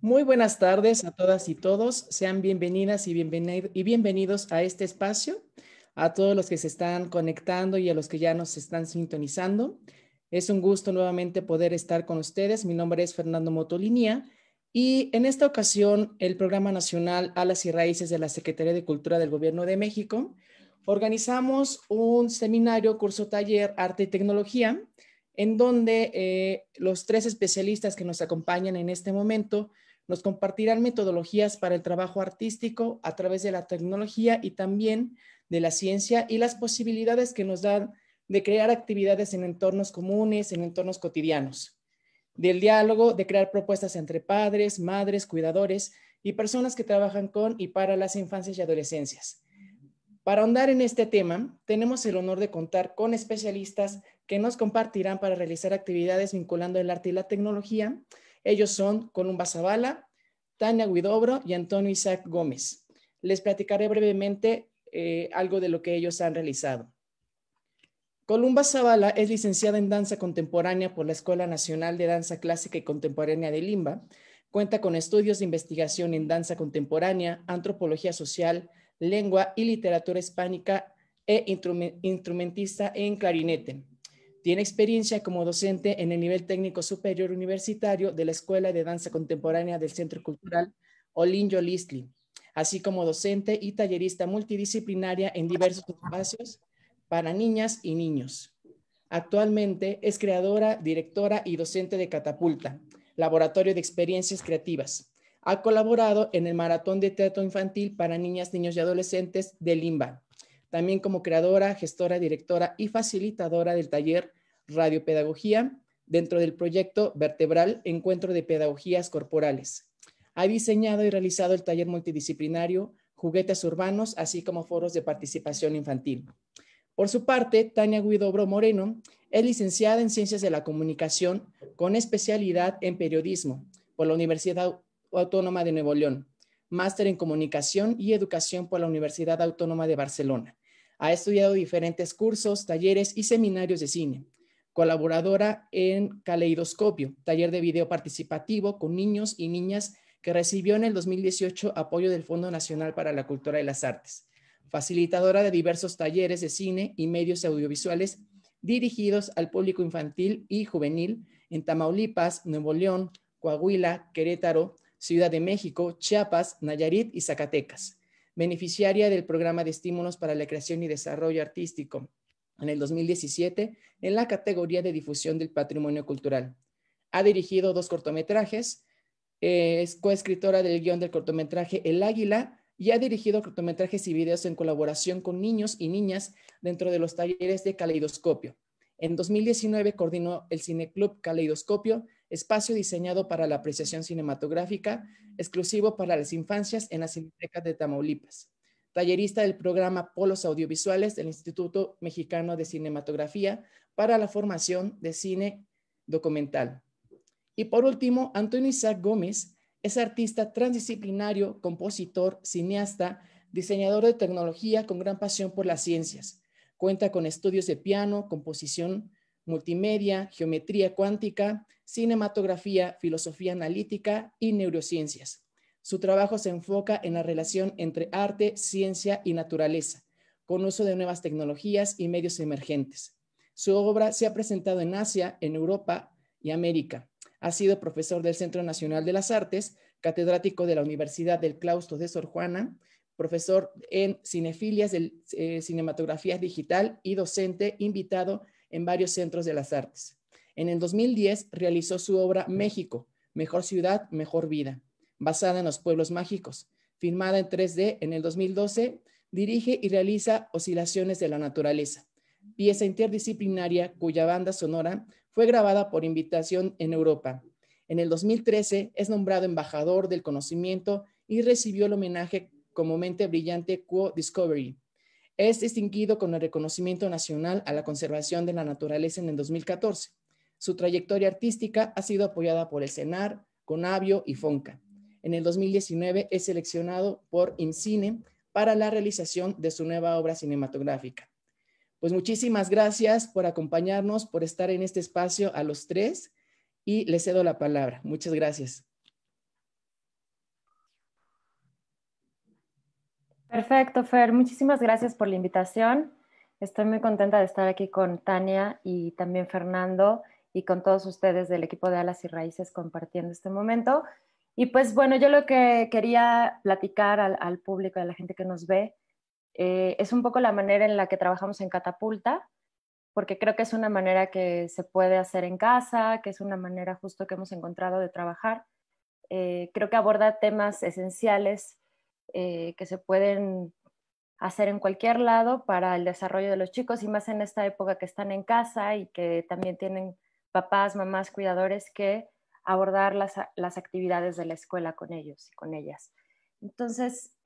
Muy buenas tardes a todas y todos. Sean bienvenidas y, bienvenidos a este espacio, a todos los que se están conectando y a los que ya nos están sintonizando. Es un gusto nuevamente poder estar con ustedes. Mi nombre es Fernando Motolinía y en esta ocasión el Programa Nacional Alas y Raíces de la Secretaría de Cultura del Gobierno de México organizamos un seminario, curso, taller, arte y tecnología, en donde los tres especialistas que nos acompañan en este momento nos compartirán metodologías para el trabajo artístico a través de la tecnología y también de la ciencia y las posibilidades que nos dan de crear actividades en entornos comunes, en entornos cotidianos, del diálogo, de crear propuestas entre padres, madres, cuidadores y personas que trabajan con y para las infancias y adolescencias. Para ahondar en este tema, tenemos el honor de contar con especialistas que nos compartirán para realizar actividades vinculando el arte y la tecnología. Ellos son Columba Zavala, Tania Huidobro y Antonio Isaac Gómez. Les platicaré brevemente algo de lo que ellos han realizado. Columba Zavala es licenciada en Danza Contemporánea por la Escuela Nacional de Danza Clásica y Contemporánea de Limba. Cuenta con estudios de investigación en danza contemporánea, antropología social, lengua y literatura hispánica e instrumentista en clarinete. Tiene experiencia como docente en el nivel técnico superior universitario de la Escuela de Danza Contemporánea del Centro Cultural Olinjo Listli, así como docente y tallerista multidisciplinaria en diversos espacios para niñas y niños. Actualmente es creadora, directora y docente de Catapulta, Laboratorio de Experiencias Creativas. Ha colaborado en el Maratón de Teatro Infantil para Niñas, Niños y Adolescentes de Limba. También como creadora, gestora, directora y facilitadora del taller Radiopedagogía dentro del proyecto Vertebral Encuentro de Pedagogías Corporales. Ha diseñado y realizado el taller multidisciplinario Juguetes Urbanos, así como foros de participación infantil. Por su parte, Tania Huidobro Moreno es licenciada en Ciencias de la Comunicación con especialidad en Periodismo por la Universidad Autónoma de Nuevo León, máster en Comunicación y Educación por la Universidad Autónoma de Barcelona. Ha estudiado diferentes cursos, talleres y seminarios de cine. Colaboradora en Caleidoscopio, taller de video participativo con niños y niñas que recibió en el 2018 apoyo del Fondo Nacional para la Cultura y las Artes. Facilitadora de diversos talleres de cine y medios audiovisuales dirigidos al público infantil y juvenil en Tamaulipas, Nuevo León, Coahuila, Querétaro, Ciudad de México, Chiapas, Nayarit y Zacatecas. Beneficiaria del programa de estímulos para la creación y desarrollo artístico en el 2017 en la categoría de difusión del patrimonio cultural. Ha dirigido 2 cortometrajes, es coescritora del guión del cortometraje El Águila y ha dirigido cortometrajes y videos en colaboración con niños y niñas dentro de los talleres de Caleidoscopio. En 2019 coordinó el Cineclub Caleidoscopio, espacio diseñado para la apreciación cinematográfica, exclusivo para las infancias en la Cineteca de Tamaulipas. Tallerista del programa Polos Audiovisuales del Instituto Mexicano de Cinematografía para la formación de cine documental. Y por último, Antonio Isaac Gómez es artista transdisciplinario, compositor, cineasta, diseñador de tecnología con gran pasión por las ciencias. Cuenta con estudios de piano, composición, multimedia, geometría cuántica, cinematografía, filosofía analítica y neurociencias. Su trabajo se enfoca en la relación entre arte, ciencia y naturaleza, con uso de nuevas tecnologías y medios emergentes. Su obra se ha presentado en Asia, en Europa y América. Ha sido profesor del Centro Nacional de las Artes, catedrático de la Universidad del Claustro de Sor Juana, profesor en cinefilias de cinematografía digital y docente invitado en varios centros de las artes. En el 2010 realizó su obra México, Mejor Ciudad, Mejor Vida, basada en los pueblos mágicos. Filmada en 3D en el 2012, dirige y realiza Oscilaciones de la Naturaleza, pieza interdisciplinaria cuya banda sonora fue grabada por invitación en Europa. En el 2013 es nombrado embajador del conocimiento y recibió el homenaje como mente brillante Quo Discovery. Es distinguido con el reconocimiento nacional a la conservación de la naturaleza en el 2014. Su trayectoria artística ha sido apoyada por el CENAR, CONAVIO y FONCA. En el 2019 es seleccionado por IMCINE para la realización de su nueva obra cinematográfica. Pues muchísimas gracias por acompañarnos, por estar en este espacio a los tres y les cedo la palabra. Muchas gracias. Perfecto, Fer. Muchísimas gracias por la invitación. Estoy muy contenta de estar aquí con Tania y también Fernando y con todos ustedes del equipo de Alas y Raíces compartiendo este momento. Y pues bueno, yo lo que quería platicar al público, a la gente que nos ve, es un poco la manera en la que trabajamos en Catapulta, porque creo que es una manera que se puede hacer en casa, que es una manera justo que hemos encontrado de trabajar. Creo que aborda temas esenciales que se pueden hacer en cualquier lado para el desarrollo de los chicos y más en esta época que están en casa y que también tienen papás, mamás, cuidadores que abordar las actividades de la escuela con ellos y con ellas. Entonces,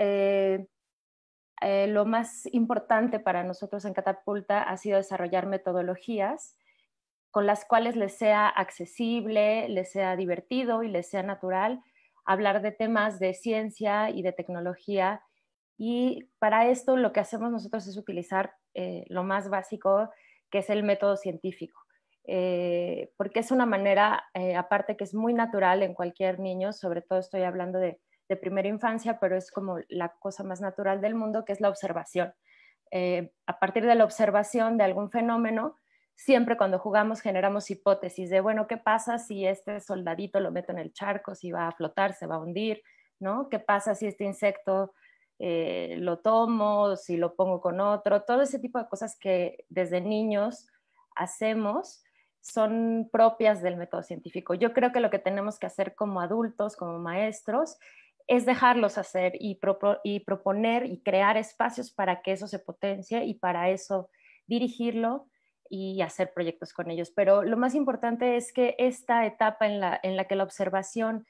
lo más importante para nosotros en Catapulta ha sido desarrollar metodologías con las cuales les sea accesible, les sea divertido y les sea natural hablar de temas de ciencia y de tecnología. Y para esto lo que hacemos nosotros es utilizar lo más básico, que es el método científico. Porque es una manera, aparte que es muy natural en cualquier niño, sobre todo estoy hablando de primera infancia, pero es como la cosa más natural del mundo, que es la observación. A partir de la observación de algún fenómeno, siempre cuando jugamos generamos hipótesis de, bueno, ¿qué pasa si este soldadito lo meto en el charco, si va a flotar, se va a hundir, ¿no? ¿Qué pasa si este insecto lo tomo, si lo pongo con otro? Todo ese tipo de cosas que desde niños hacemos son propias del método científico. Yo creo que lo que tenemos que hacer como adultos, como maestros, es dejarlos hacer y proponer y crear espacios para que eso se potencie y para eso dirigirlo y hacer proyectos con ellos. Pero lo más importante es que esta etapa en la que la observación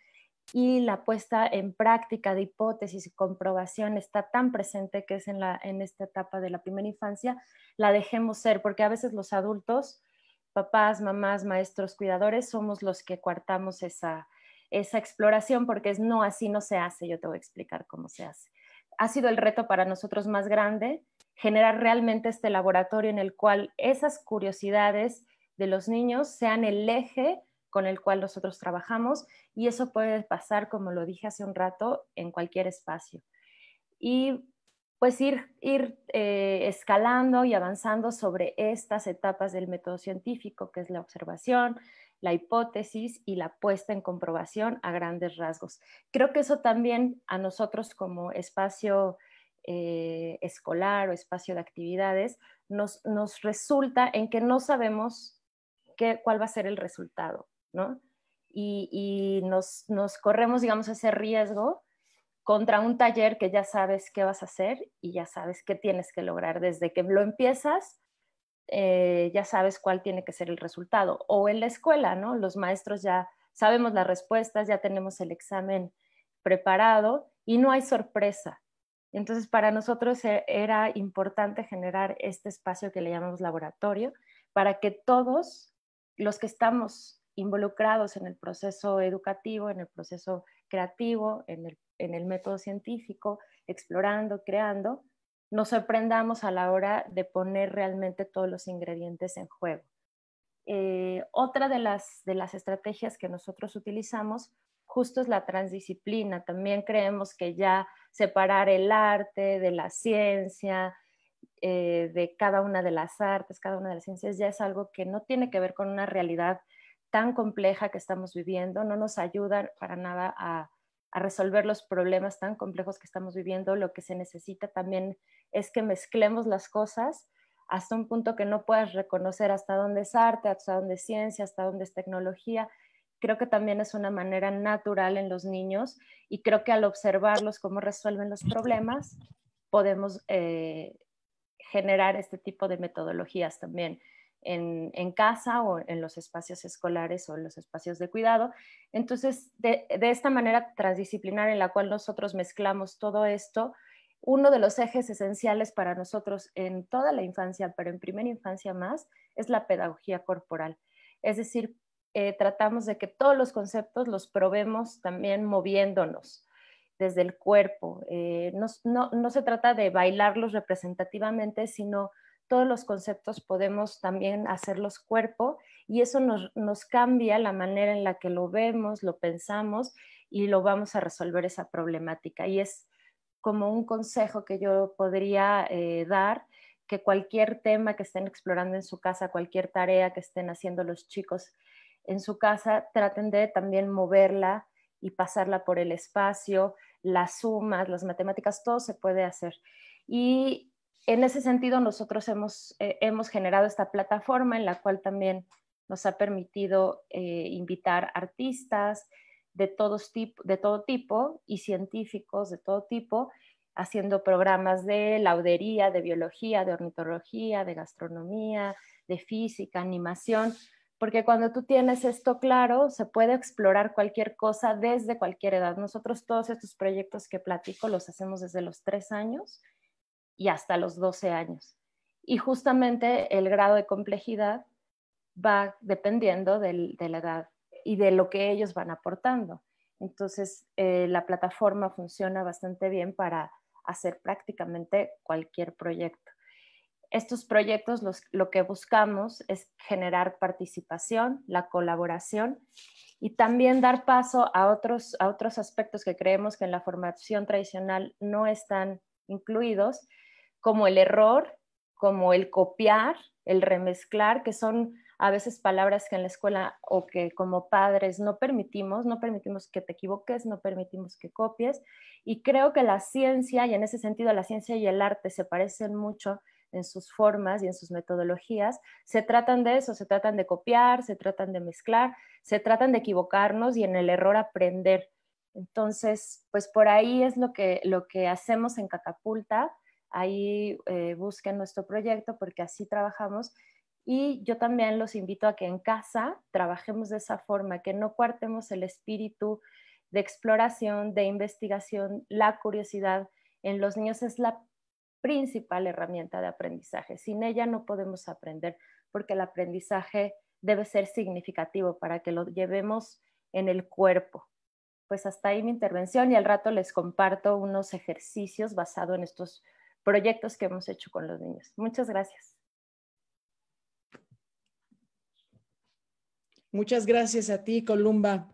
y la puesta en práctica de hipótesis y comprobación está tan presente, que es en esta etapa de la primera infancia, la dejemos ser, porque a veces los adultos, papás, mamás, maestros, cuidadores, somos los que coartamos esa exploración, porque es no, así no se hace. Yo te voy a explicar cómo se hace. Ha sido el reto para nosotros más grande, generar realmente este laboratorio en el cual esas curiosidades de los niños sean el eje con el cual nosotros trabajamos, y eso puede pasar, como lo dije hace un rato, en cualquier espacio. Y pues ir escalando y avanzando sobre estas etapas del método científico, que es la observación, la hipótesis y la puesta en comprobación a grandes rasgos. Creo que eso también a nosotros como espacio escolar o espacio de actividades nos resulta en que no sabemos cuál va a ser el resultado, ¿no? Y nos corremos, digamos, ese riesgo contra un taller que ya sabes qué vas a hacer y ya sabes qué tienes que lograr. Desde que lo empiezas, ya sabes cuál tiene que ser el resultado. O en la escuela, ¿no? Los maestros ya sabemos las respuestas, ya tenemos el examen preparado y no hay sorpresa. Entonces, para nosotros era importante generar este espacio que le llamamos laboratorio, para que todos los que estamos involucrados en el proceso educativo, en el proceso creativo, en el método científico, explorando, creando, nos sorprendamos a la hora de poner realmente todos los ingredientes en juego. Otra de las estrategias que nosotros utilizamos justo es la transdisciplina. También creemos que ya separar el arte de la ciencia, de cada una de las artes, cada una de las ciencias, ya es algo que no tiene que ver con una realidad tan compleja que estamos viviendo, no nos ayuda para nada a resolver los problemas tan complejos que estamos viviendo. Lo que se necesita también es que mezclemos las cosas hasta un punto que no puedas reconocer hasta dónde es arte, hasta dónde es ciencia, hasta dónde es tecnología. Creo que también es una manera natural en los niños, y creo que al observarlos cómo resuelven los problemas, podemos generar este tipo de metodologías también en casa o en los espacios escolares o en los espacios de cuidado. Entonces, de esta manera transdisciplinar en la cual nosotros mezclamos todo esto, uno de los ejes esenciales para nosotros en toda la infancia, pero en primera infancia más, es la pedagogía corporal. Es decir, tratamos de que todos los conceptos los probemos también moviéndonos desde el cuerpo. No se trata de bailarlos representativamente, sino todos los conceptos podemos también hacerlos cuerpo, y eso nos cambia la manera en la que lo vemos, lo pensamos y lo vamos a resolver esa problemática. Y es como un consejo que yo podría dar, que cualquier tema que estén explorando en su casa, cualquier tarea que estén haciendo los chicos en su casa, traten de también moverla y pasarla por el espacio, las sumas, las matemáticas, todo se puede hacer. Y en ese sentido nosotros hemos generado esta plataforma en la cual también nos ha permitido invitar artistas de todo tipo y científicos de todo tipo, haciendo programas de laudería, de biología, de ornitología, de gastronomía, de física, animación, porque cuando tú tienes esto claro, se puede explorar cualquier cosa desde cualquier edad. Nosotros todos estos proyectos que platico los hacemos desde los 3 años y hasta los 12 años. Y justamente el grado de complejidad va dependiendo de la edad y de lo que ellos van aportando. Entonces, la plataforma funciona bastante bien para hacer prácticamente cualquier proyecto. Estos proyectos lo que buscamos es generar participación, la colaboración y también dar paso a otros aspectos que creemos que en la formación tradicional no están incluidos, como el error, como el copiar, el remezclar, que son a veces palabras que en la escuela o que como padres no permitimos que te equivoques, no permitimos que copies. Y creo que la ciencia, y en ese sentido la ciencia y el arte se parecen mucho en sus formas y en sus metodologías, se tratan de eso, se tratan de copiar, se tratan de mezclar, se tratan de equivocarnos y en el error aprender. Entonces, pues por ahí es lo que hacemos en Catapulta. Ahí busquen nuestro proyecto porque así trabajamos. Y yo también los invito a que en casa trabajemos de esa forma, que no cuartemos el espíritu de exploración, de investigación, la curiosidad. En los niños es la principal herramienta de aprendizaje. Sin ella no podemos aprender porque el aprendizaje debe ser significativo para que lo llevemos en el cuerpo. Pues hasta ahí mi intervención y al rato les comparto unos ejercicios basados en estos proyectos que hemos hecho con los niños. Muchas gracias. Muchas gracias a ti, Columba.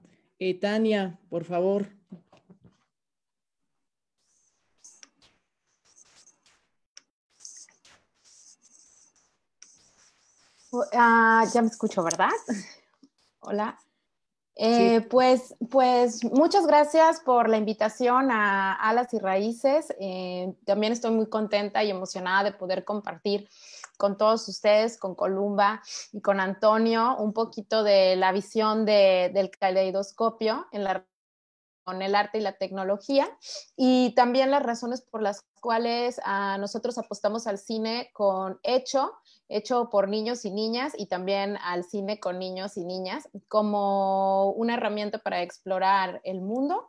Tania, por favor. Ya me escucho, ¿verdad? Hola. Sí. Pues muchas gracias por la invitación a Alas y Raíces. También estoy muy contenta y emocionada de poder compartir con todos ustedes, con Columba y con Antonio, un poquito de la visión del caleidoscopio con el arte y la tecnología, y también las razones por las cuales nosotros apostamos al cine hecho por niños y niñas, y también al cine con niños y niñas, como una herramienta para explorar el mundo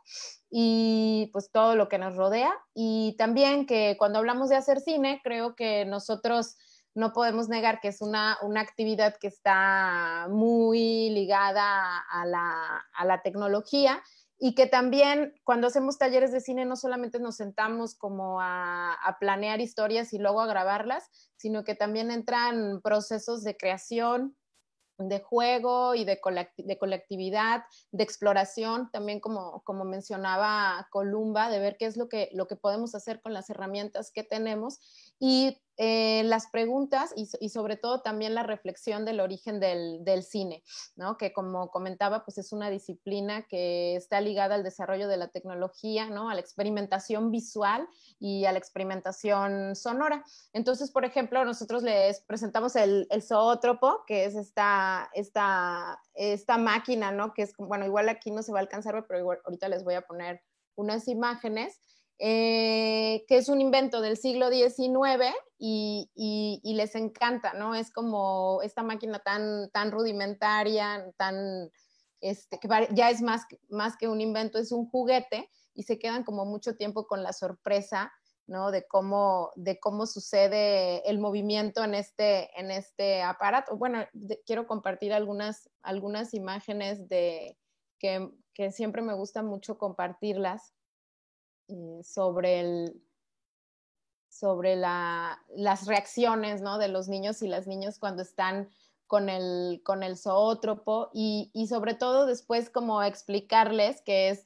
y pues todo lo que nos rodea. Y también que cuando hablamos de hacer cine, creo que nosotros no podemos negar que es una actividad que está muy ligada a la tecnología, y que también cuando hacemos talleres de cine no solamente nos sentamos como a planear historias y luego a grabarlas, sino que también entran procesos de creación, de juego y de colectividad, de exploración, también como mencionaba Columba, de ver qué es lo que podemos hacer con las herramientas que tenemos, y las preguntas y sobre todo también la reflexión del origen del cine, ¿no? Que como comentaba, pues es una disciplina que está ligada al desarrollo de la tecnología, ¿no? A la experimentación visual y a la experimentación sonora. Entonces, por ejemplo, nosotros les presentamos el zoótropo, que es esta máquina, ¿no? Que es, bueno, igual aquí no se va a alcanzar, pero igual ahorita les voy a poner unas imágenes, que es un invento del siglo XIX y les encanta, ¿no? Es como esta máquina tan rudimentaria, que ya es más que un invento, es un juguete, y se quedan como mucho tiempo con la sorpresa, ¿no? De cómo sucede el movimiento en este aparato. Bueno, quiero compartir algunas imágenes que siempre me gusta mucho compartirlas, sobre las reacciones, ¿no? De los niños y las niñas cuando están con el zoótropo, y sobre todo después como explicarles que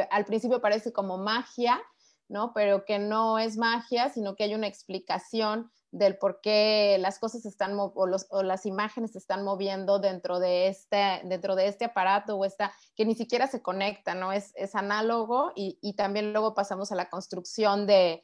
al principio parece como magia, ¿no? Pero que no es magia, sino que hay una explicación del por qué las cosas están, o las imágenes se están moviendo dentro de este aparato o que ni siquiera se conecta, ¿no? Es análogo y también luego pasamos a la construcción de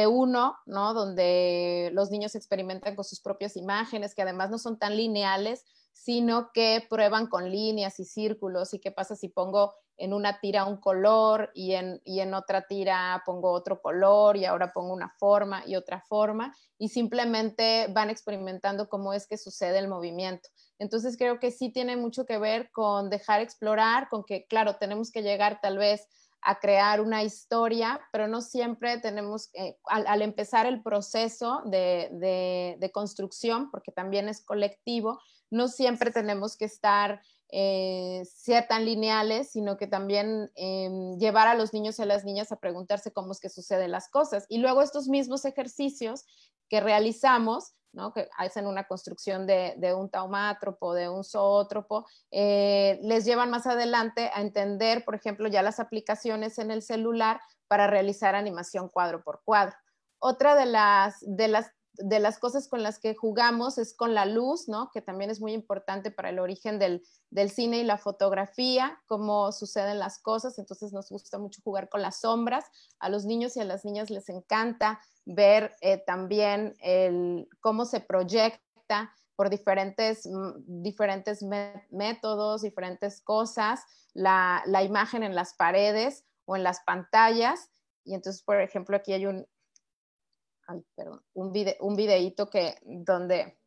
uno, ¿no? Donde los niños experimentan con sus propias imágenes, que además no son tan lineales, sino que prueban con líneas y círculos. ¿Y qué pasa si pongo en una tira un color y en otra tira pongo otro color y ahora pongo una forma y otra forma? Y simplemente van experimentando cómo es que sucede el movimiento. Entonces creo que sí tiene mucho que ver con dejar explorar, con que, claro, tenemos que llegar tal vez a crear una historia, pero no siempre tenemos, al empezar el proceso de construcción, porque también es colectivo, no siempre tenemos que estar ser tan lineales, sino que también llevar a los niños y a las niñas a preguntarse cómo es que suceden las cosas. Y luego estos mismos ejercicios que realizamos, ¿no? Que hacen una construcción de un taumátropo, de un zoótropo, les llevan más adelante a entender, por ejemplo, ya las aplicaciones en el celular para realizar animación cuadro por cuadro. Otra de las cosas con las que jugamos es con la luz, ¿no? Que también es muy importante para el origen del cine y la fotografía, cómo suceden las cosas. Entonces nos gusta mucho jugar con las sombras. A los niños y a las niñas les encanta ver también cómo se proyecta por diferentes métodos, diferentes cosas, la imagen en las paredes o en las pantallas. Y entonces, por ejemplo, aquí hay un videíto donde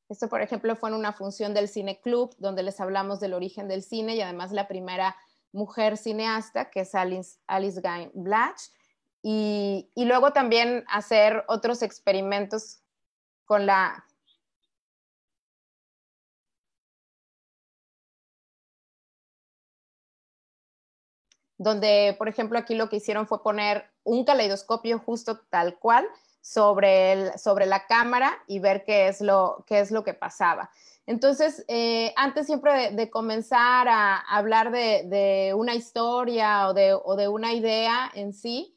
esto, por ejemplo, fue en una función del Cine Club, donde les hablamos del origen del cine y además la primera mujer cineasta, que es Alice Guy Blatch, y luego también hacer otros experimentos con donde, por ejemplo, aquí lo que hicieron fue poner un caleidoscopio justo tal cual sobre la cámara y ver qué es lo que pasaba. Entonces, antes siempre de comenzar a hablar de una historia o de una idea en sí,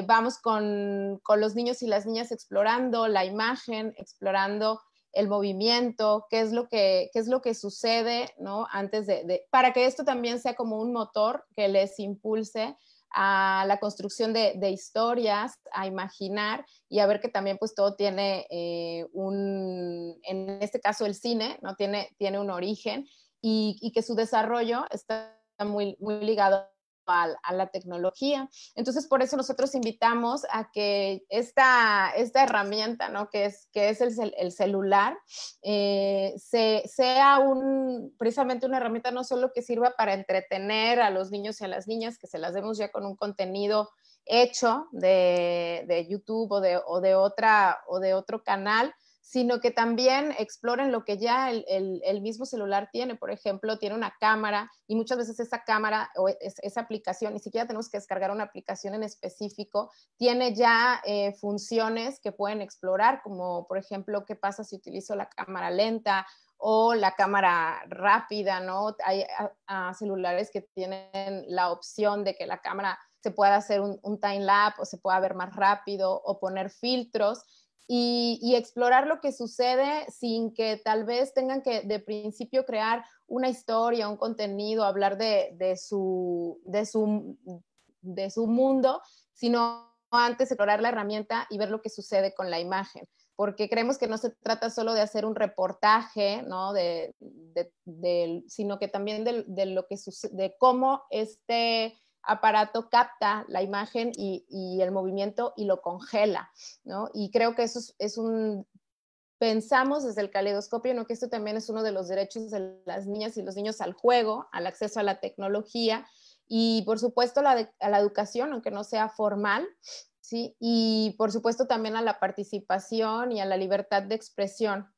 vamos con los niños y las niñas explorando la imagen, explorando el movimiento, qué es lo que sucede, ¿no? Antes para que esto también sea como un motor que les impulse a la construcción de historias, a imaginar y a ver que también pues todo tiene en este caso el cine, ¿no? Tiene un origen y que su desarrollo está muy, muy ligado a la tecnología. Entonces, por eso nosotros invitamos a que esta herramienta, ¿no? que es el celular, sea precisamente una herramienta no solo que sirva para entretener a los niños y a las niñas, que se las demos ya con un contenido hecho de YouTube o de otro canal, sino que también exploren lo que ya el mismo celular tiene. Por ejemplo, tiene una cámara y muchas veces esa cámara o esa aplicación, ni siquiera tenemos que descargar una aplicación en específico, tiene ya funciones que pueden explorar, como por ejemplo, qué pasa si utilizo la cámara lenta o la cámara rápida, ¿no? Hay celulares que tienen la opción de que la cámara se pueda hacer un time lapse o se pueda ver más rápido o poner filtros. Y explorar lo que sucede sin que tal vez tengan que de principio crear una historia, un contenido, hablar de su mundo, sino antes explorar la herramienta y ver lo que sucede con la imagen. Porque creemos que no se trata solo de hacer un reportaje, ¿no? Sino que también de cómo este aparato capta la imagen y el movimiento y lo congela, ¿no? Y creo que eso pensamos desde el caleidoscopio, ¿no? Que esto también es uno de los derechos de las niñas y los niños al juego, al acceso a la tecnología y por supuesto a la educación, aunque no sea formal, ¿sí? Y por supuesto también a la participación y a la libertad de expresión.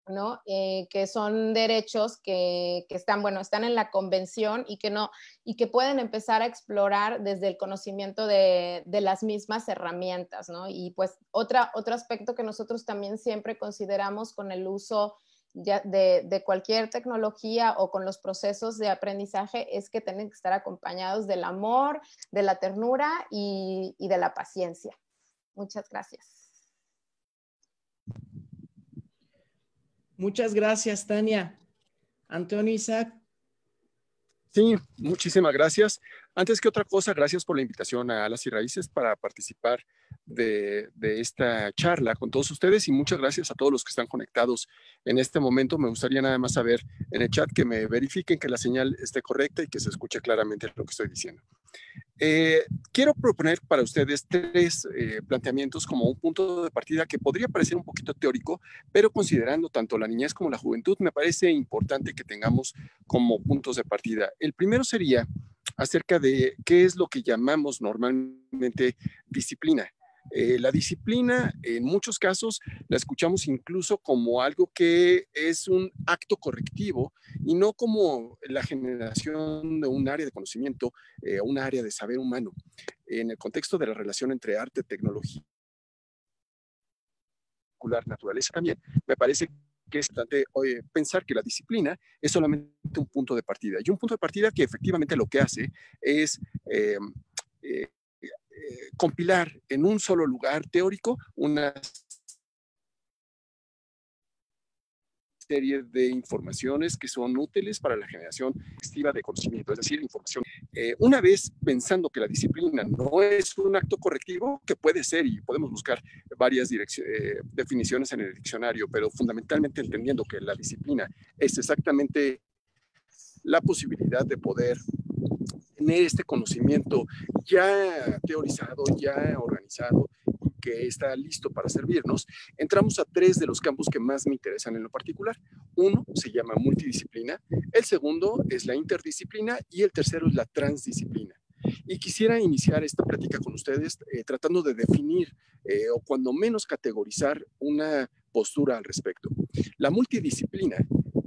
¿no? Que son derechos que están, bueno, están en la convención y que pueden empezar a explorar desde el conocimiento de las mismas herramientas, ¿no? Y pues otro aspecto que nosotros también siempre consideramos con el uso de cualquier tecnología o con los procesos de aprendizaje es que tienen que estar acompañados del amor, de la ternura y de la paciencia. Muchas gracias. Muchas gracias, Tania. Antonio, Isaac. Sí, muchísimas gracias. Antes que otra cosa, gracias por la invitación a Alas y Raíces para participar de esta charla con todos ustedes y muchas gracias a todos los que están conectados en este momento. Me gustaría nada más saber en el chat que me verifiquen que la señal esté correcta y que se escuche claramente lo que estoy diciendo. Quiero proponer para ustedes tres planteamientos como un punto de partida que podría parecer un poquito teórico, pero considerando tanto la niñez como la juventud, me parece importante que tengamos como puntos de partida. El primero sería acerca de qué es lo que llamamos normalmente disciplina. La disciplina, en muchos casos, la escuchamos incluso como algo que es un acto correctivo y no como la generación de un área de conocimiento, un área de saber humano. En el contexto de la relación entre arte, tecnología, naturaleza también, me parece que es importante pensar que la disciplina es solamente un punto de partida. Y un punto de partida que efectivamente lo que hace es compilar en un solo lugar teórico una serie de informaciones que son útiles para la generación activa de conocimiento, es decir, información. Una vez pensando que la disciplina no es un acto correctivo, que puede ser, y podemos buscar varias definiciones en el diccionario, pero fundamentalmente entendiendo que la disciplina es exactamente la posibilidad de poder tener este conocimiento ya teorizado, ya organizado, que está listo para servirnos, entramos a tres de los campos que más me interesan en lo particular. Uno se llama multidisciplina, el segundo es la interdisciplina y el tercero es la transdisciplina. Y quisiera iniciar esta plática con ustedes tratando de definir o cuando menos categorizar una postura al respecto. La multidisciplina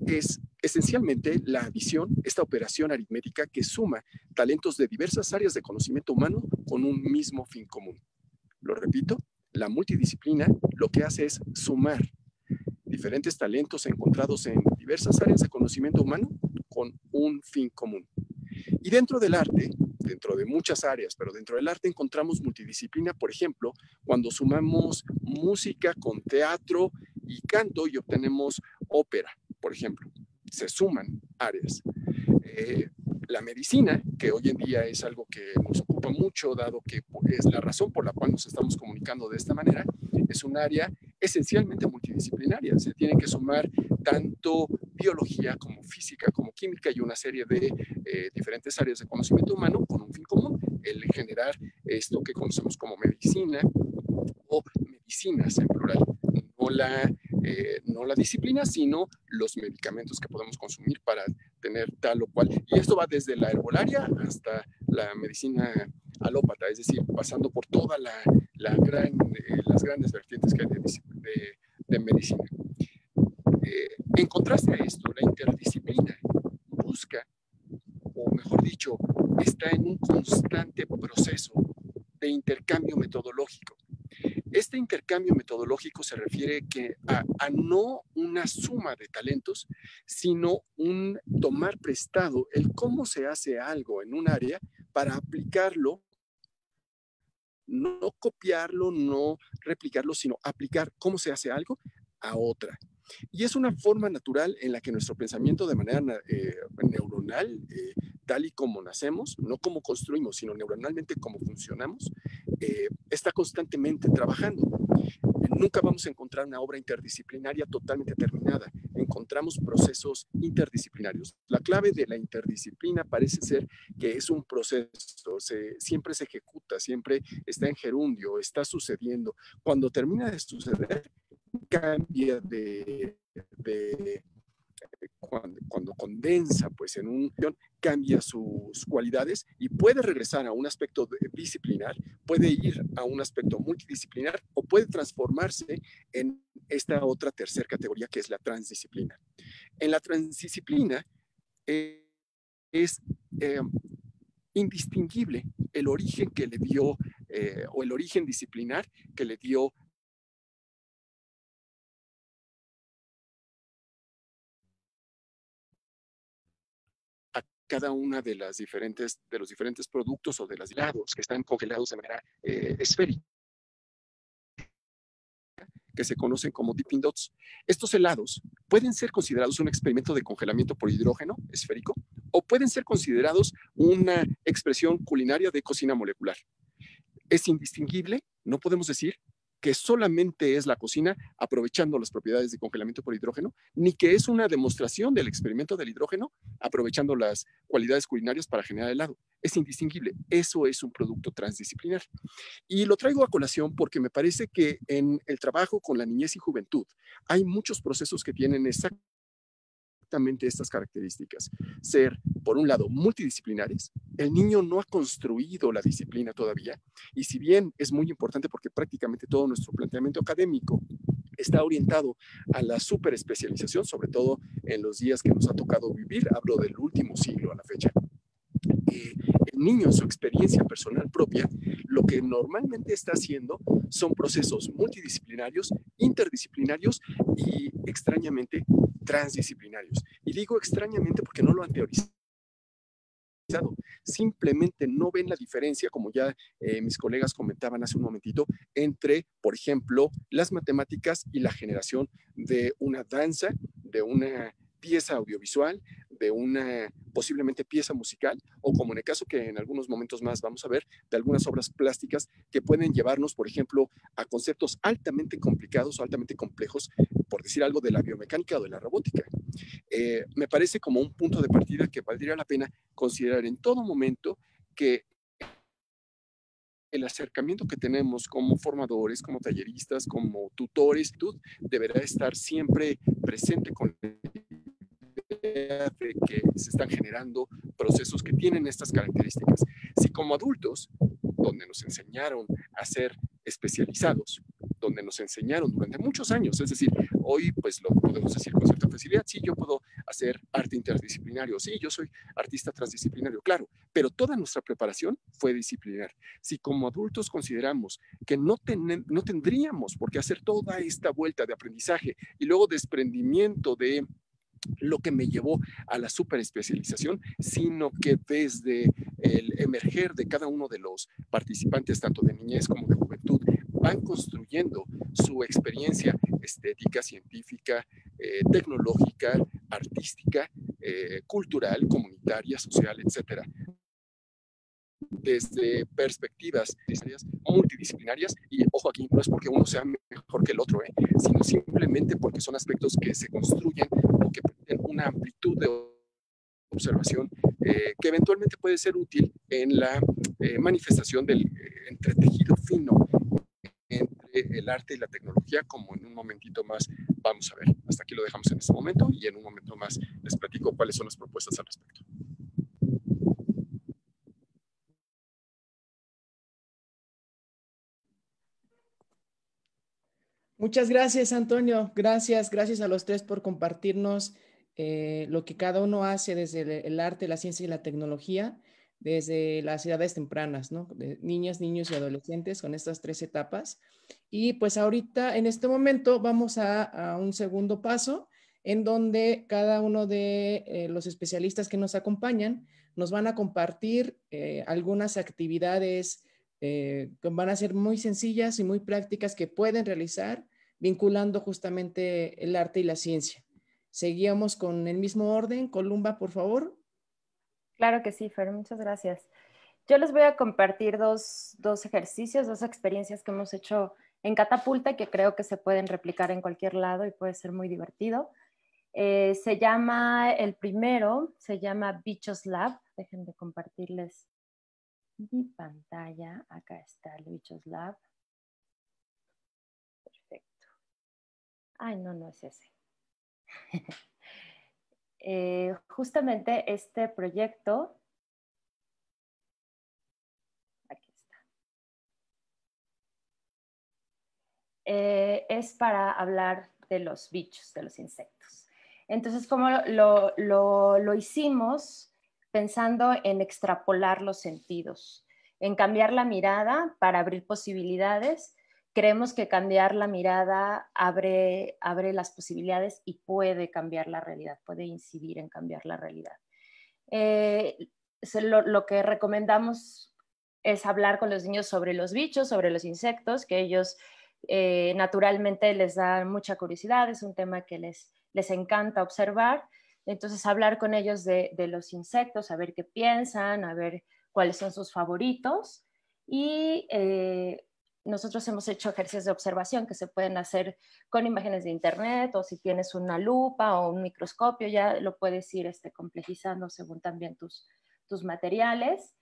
es esencialmente la adición, esta operación aritmética que suma talentos de diversas áreas de conocimiento humano con un mismo fin común. Lo repito, la multidisciplina lo que hace es sumar diferentes talentos encontrados en diversas áreas de conocimiento humano con un fin común. Y dentro del arte, dentro de muchas áreas, pero dentro del arte encontramos multidisciplina, por ejemplo, cuando sumamos música con teatro y canto y obtenemos ópera, por ejemplo. Se suman áreas. La medicina, que hoy en día es algo que nos ocupa mucho, dado que es la razón por la cual nos estamos comunicando de esta manera, es un área esencialmente multidisciplinaria. Se tiene que sumar tanto biología como física, como química y una serie de diferentes áreas de conocimiento humano con un fin común, el generar esto que conocemos como medicina o medicinas en plural. No la disciplina, sino los medicamentos que podemos consumir para tener tal o cual. Y esto va desde la herbolaria hasta la medicina alópata, es decir, pasando por todas las grandes vertientes que hay de medicina. En contraste a esto, la interdisciplina busca, o mejor dicho, está en un constante proceso de intercambio metodológico. Este intercambio metodológico se refiere a no una suma de talentos, sino un tomar prestado el cómo se hace algo en un área para aplicarlo, no copiarlo, no replicarlo, sino aplicar cómo se hace algo a otra. Y es una forma natural en la que nuestro pensamiento de manera neuronal, tal y como nacemos, no como construimos, sino neuronalmente como funcionamos, está constantemente trabajando. Nunca vamos a encontrar una obra interdisciplinaria totalmente terminada. Encontramos procesos interdisciplinarios. La clave de la interdisciplina parece ser que es un proceso, siempre se ejecuta, siempre está en gerundio, está sucediendo. Cuando termina de suceder, cambia cuando condensa pues en un cambia sus cualidades y puede regresar a un aspecto disciplinar, puede ir a un aspecto multidisciplinar o puede transformarse en esta otra tercera categoría que es la transdisciplina. En la transdisciplina es indistinguible el origen que le dio o el origen disciplinar que le dio a cada una de los diferentes productos o de los helados que están congelados de manera esférica, que se conocen como Dipping Dots. Estos helados pueden ser considerados un experimento de congelamiento por hidrógeno esférico o pueden ser considerados una expresión culinaria de cocina molecular. Es indistinguible, no podemos decir que solamente es la cocina aprovechando las propiedades de congelamiento por hidrógeno, ni que es una demostración del experimento del hidrógeno aprovechando las cualidades culinarias para generar helado. Es indistinguible. Eso es un producto transdisciplinar. Y lo traigo a colación porque me parece que en el trabajo con la niñez y juventud hay muchos procesos que tienen exactamente estas características. Ser, por un lado, multidisciplinares. El niño no ha construido la disciplina todavía y si bien es muy importante porque prácticamente todo nuestro planteamiento académico está orientado a la superespecialización, sobre todo en los días que nos ha tocado vivir, hablo del último siglo a la fecha. El niño en su experiencia personal propia, lo que normalmente está haciendo son procesos multidisciplinarios, interdisciplinarios y extrañamente transdisciplinarios. Y digo extrañamente porque no lo han teorizado. Simplemente no ven la diferencia, como ya mis colegas comentaban hace un momentito, entre, por ejemplo, las matemáticas y la generación de una danza, de una pieza audiovisual, de una posiblemente pieza musical, o como en el caso que en algunos momentos más vamos a ver, de algunas obras plásticas que pueden llevarnos, por ejemplo, a conceptos altamente complicados o altamente complejos, por decir algo de la biomecánica o de la robótica. Me parece como un punto de partida que valdría la pena considerar en todo momento que el acercamiento que tenemos como formadores, como talleristas, como tutores, deberá estar siempre presente con la idea de que se están generando procesos que tienen estas características. Si como adultos, donde nos enseñaron a ser especializados, donde nos enseñaron durante muchos años, es decir, hoy pues lo podemos decir con cierta facilidad, sí, yo puedo hacer arte interdisciplinario, sí, yo soy artista transdisciplinario, claro, pero toda nuestra preparación fue disciplinar. Si como adultos consideramos que no tendríamos por qué hacer toda esta vuelta de aprendizaje y luego desprendimiento de lo que me llevó a la superespecialización, sino que desde el emerger de cada uno de los participantes, tanto de niñez como de juventud, van construyendo su experiencia estética, científica, tecnológica, artística, cultural, comunitaria, social, etcétera, desde perspectivas multidisciplinarias, y ojo aquí, no es porque uno sea mejor que el otro, sino simplemente porque son aspectos que se construyen o que tienen una amplitud de observación que eventualmente puede ser útil en la manifestación del entretejido fino entre el arte y la tecnología, como en un momentito más vamos a ver. Hasta aquí lo dejamos en este momento y en un momento más les platico cuáles son las propuestas al respecto. Muchas gracias, Antonio. Gracias a los tres por compartirnos lo que cada uno hace desde el arte, la ciencia y la tecnología, desde las edades tempranas, ¿no? De niñas, niños y adolescentes con estas tres etapas. Y pues ahorita, en este momento, vamos a un segundo paso en donde cada uno de los especialistas que nos acompañan nos van a compartir algunas actividades que van a ser muy sencillas y muy prácticas que pueden realizar vinculando justamente el arte y la ciencia. Seguíamos con el mismo orden. Columba, por favor. Claro que sí, Fer, muchas gracias. Yo les voy a compartir dos ejercicios, dos experiencias que hemos hecho en Catapulta que creo que se pueden replicar en cualquier lado y puede ser muy divertido. El primero se llama Bichos Lab. Dejen de compartirles mi pantalla. Acá está el Bichos Lab. Perfecto. Ay, no es ese. Justamente este proyecto, aquí está, es para hablar de los bichos, de los insectos. Entonces, ¿cómo lo hicimos? Pensando en extrapolar los sentidos, en cambiar la mirada para abrir posibilidades. Creemos que cambiar la mirada abre las posibilidades y puede cambiar la realidad, puede incidir en cambiar la realidad. Lo que recomendamos es hablar con los niños sobre los bichos, sobre los insectos, que ellos naturalmente les da mucha curiosidad, es un tema que les encanta observar. Entonces, hablar con ellos de los insectos, a ver qué piensan, a ver cuáles son sus favoritos. Y nosotros hemos hecho ejercicios de observación que se pueden hacer con imágenes de internet, o si tienes una lupa o un microscopio, ya lo puedes ir complejizando según también tus materiales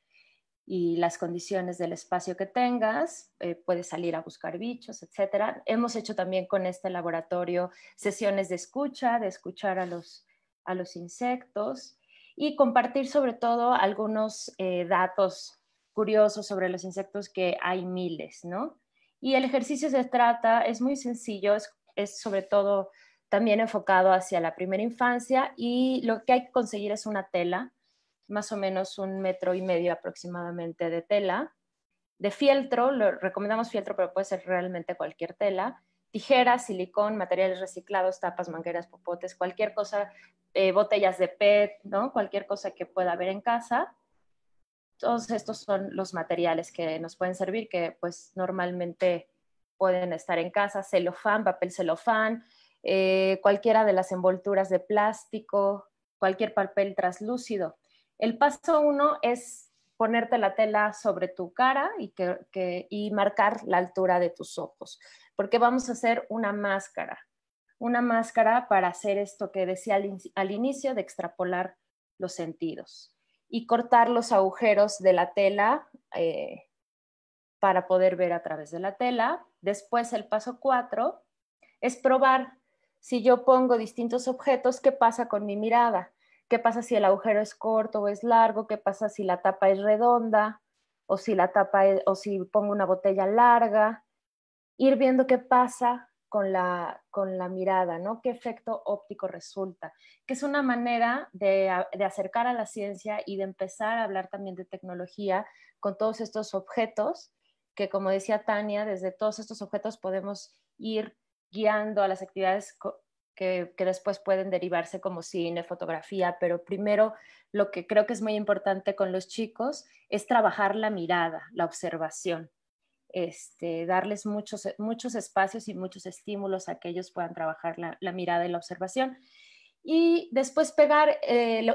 y las condiciones del espacio que tengas. Puedes salir a buscar bichos, etc. Hemos hecho también con este laboratorio sesiones de escuchar a los insectos y compartir sobre todo algunos datos curiosos sobre los insectos, que hay miles, ¿no? Y el ejercicio es muy sencillo, es sobre todo también enfocado hacia la primera infancia, y lo que hay que conseguir es una tela, más o menos 1,5 metros aproximadamente de tela, de fieltro. Lo recomendamos fieltro, pero puede ser realmente cualquier tela, tijeras, silicón, materiales reciclados, tapas, mangueras, popotes, cualquier cosa, botellas de PET, ¿no? Cualquier cosa que pueda haber en casa. Todos estos son los materiales que nos pueden servir, que pues normalmente pueden estar en casa. Celofán, papel celofán, cualquiera de las envolturas de plástico, cualquier papel translúcido. El paso 1 es ponerte la tela sobre tu cara y marcar la altura de tus ojos, porque vamos a hacer una máscara para hacer esto que decía al inicio, de extrapolar los sentidos y cortar los agujeros de la tela para poder ver a través de la tela. Después, el paso 4 es probar. Si yo pongo distintos objetos, ¿qué pasa con mi mirada? ¿Qué pasa si el agujero es corto o es largo? ¿Qué pasa si la tapa es redonda? O si pongo una botella larga. Ir viendo qué pasa con la mirada, ¿no? ¿Qué efecto óptico resulta? Que es una manera de acercar a la ciencia y de empezar a hablar también de tecnología con todos estos objetos, que, como decía Tania, desde todos estos objetos podemos ir guiando a las actividades que después pueden derivarse como cine, fotografía. Pero primero, lo que creo que es muy importante con los chicos es trabajar la mirada, la observación. Darles muchos espacios y muchos estímulos a que ellos puedan trabajar la mirada y la observación. Y después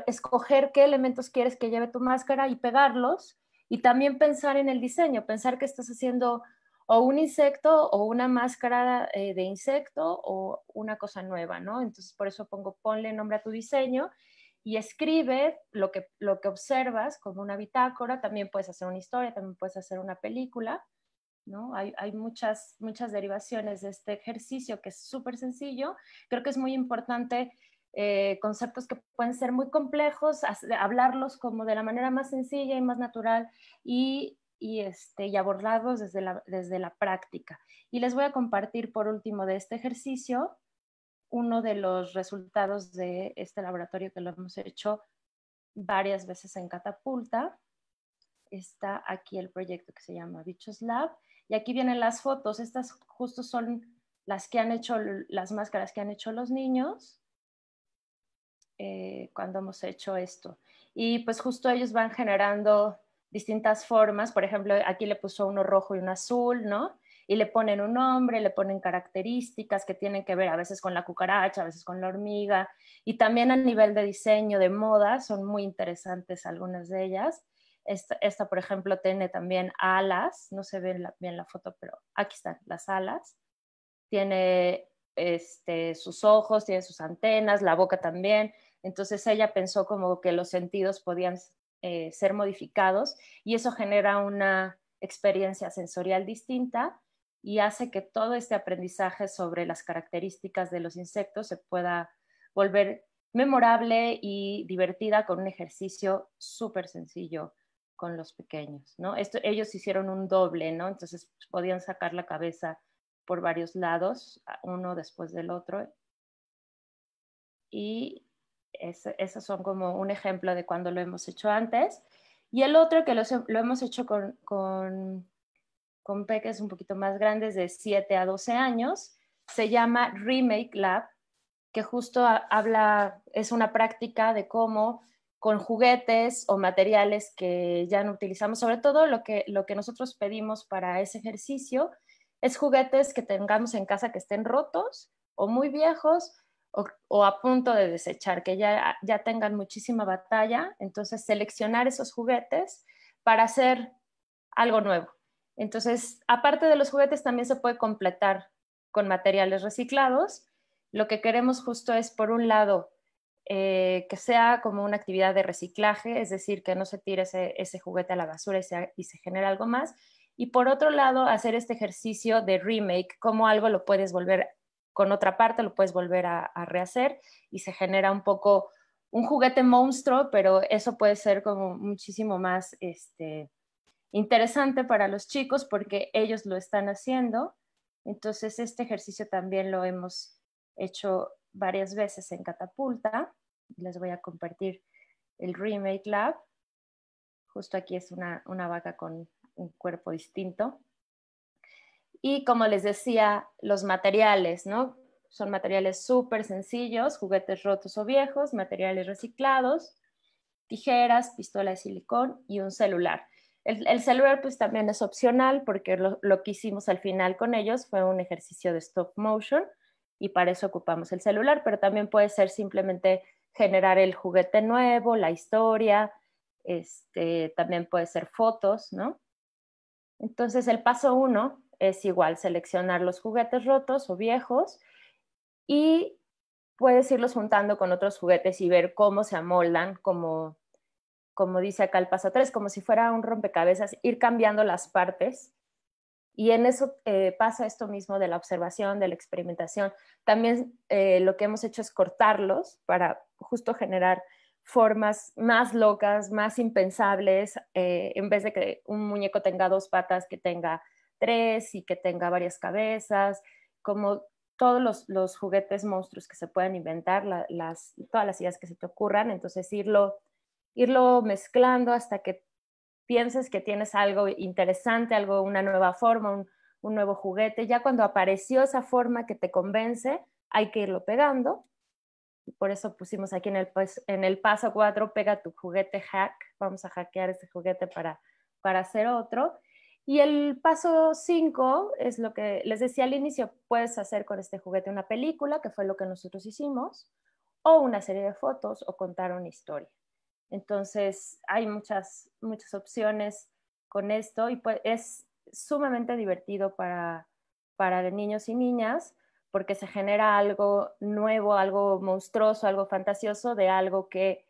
escoger qué elementos quieres que lleve tu máscara y pegarlos. Y también pensar en el diseño, pensar que estás haciendo o un insecto o una máscara de insecto o una cosa nueva, ¿no? Entonces, por eso ponle nombre a tu diseño y escribe lo que observas como una bitácora. También puedes hacer una historia, también puedes hacer una película, ¿no? Hay muchas derivaciones de este ejercicio, que es súper sencillo. Creo que es muy importante conceptos que pueden ser muy complejos, hablarlos como de la manera más sencilla y más natural, y abordarlos desde la práctica. Y les voy a compartir por último de este ejercicio uno de los resultados de este laboratorio, que lo hemos hecho varias veces en Catapulta. Está aquí el proyecto que se llama Bichos Lab, y aquí vienen las fotos. Estas justo son las máscaras que han hecho los niños cuando hemos hecho esto. Y pues justo ellos van generando distintas formas. Por ejemplo, aquí le puso uno rojo y uno azul, ¿no? Y le ponen un nombre, le ponen características que tienen que ver a veces con la cucaracha, a veces con la hormiga, y también a nivel de diseño, de moda, son muy interesantes algunas de ellas. Esta, por ejemplo, tiene también alas, no se ve bien la foto, pero aquí están las alas. Tiene sus ojos, tiene sus antenas, la boca también. Entonces ella pensó como que los sentidos podían ser modificados, y eso genera una experiencia sensorial distinta y hace que todo este aprendizaje sobre las características de los insectos se pueda volver memorable y divertida con un ejercicio súper sencillo con los pequeños, ¿no? Ellos hicieron un doble, ¿no? Entonces podían sacar la cabeza por varios lados, uno después del otro. Y esos son como un ejemplo de cuando lo hemos hecho antes. Y el otro que lo hemos hecho con peques un poquito más grandes, de 7 a 12 años, se llama Remake Lab, que justo es una práctica de cómo con juguetes o materiales que ya no utilizamos, sobre todo lo que nosotros pedimos para ese ejercicio es juguetes que tengamos en casa que estén rotos o muy viejos o a punto de desechar, que ya tengan muchísima batalla. Entonces seleccionar esos juguetes para hacer algo nuevo. Entonces, aparte de los juguetes, también se puede completar con materiales reciclados. Lo que queremos justo es, por un lado, que sea como una actividad de reciclaje, es decir, que no se tire ese juguete a la basura y se genere algo más. Y por otro lado, hacer este ejercicio de remake, como algo lo puedes volver con otra parte, lo puedes volver a rehacer y se genera un poco un juguete monstruo, pero eso puede ser como muchísimo más interesante para los chicos porque ellos lo están haciendo. Entonces, este ejercicio también lo hemos hecho varias veces en Catapulta. Les voy a compartir el Remake Lab. Justo aquí es una vaca con un cuerpo distinto. Y como les decía, los materiales, ¿no? Son materiales súper sencillos, juguetes rotos o viejos, materiales reciclados, tijeras, pistola de silicón y un celular. El celular pues también es opcional porque lo que hicimos al final con ellos fue un ejercicio de stop motion y para eso ocupamos el celular, pero también puede ser simplemente generar el juguete nuevo, la historia, también puede ser fotos, ¿no? Entonces el paso 1 es igual, seleccionar los juguetes rotos o viejos y puedes irlos juntando con otros juguetes y ver cómo se amoldan, como dice acá el paso 3, como si fuera un rompecabezas, ir cambiando las partes. Y en eso pasa esto mismo de la observación, de la experimentación. También lo que hemos hecho es cortarlos para justo generar formas más locas, más impensables, en vez de que un muñeco tenga 2 patas, que tenga 3 y que tenga varias cabezas, como todos los juguetes monstruos que se puedan inventar, todas las ideas que se te ocurran. Entonces irlo mezclando hasta que pienses que tienes algo interesante, una nueva forma, un nuevo juguete. Ya cuando apareció esa forma que te convence, hay que irlo pegando. Y por eso pusimos aquí en el paso 4, pega tu juguete hack. Vamos a hackear este juguete para hacer otro. Y el paso 5 es lo que les decía al inicio, puedes hacer con este juguete una película, que fue lo que nosotros hicimos, o una serie de fotos, o contar una historia. Entonces hay muchas opciones con esto y pues es sumamente divertido para niños y niñas porque se genera algo nuevo, algo monstruoso, algo fantasioso de algo que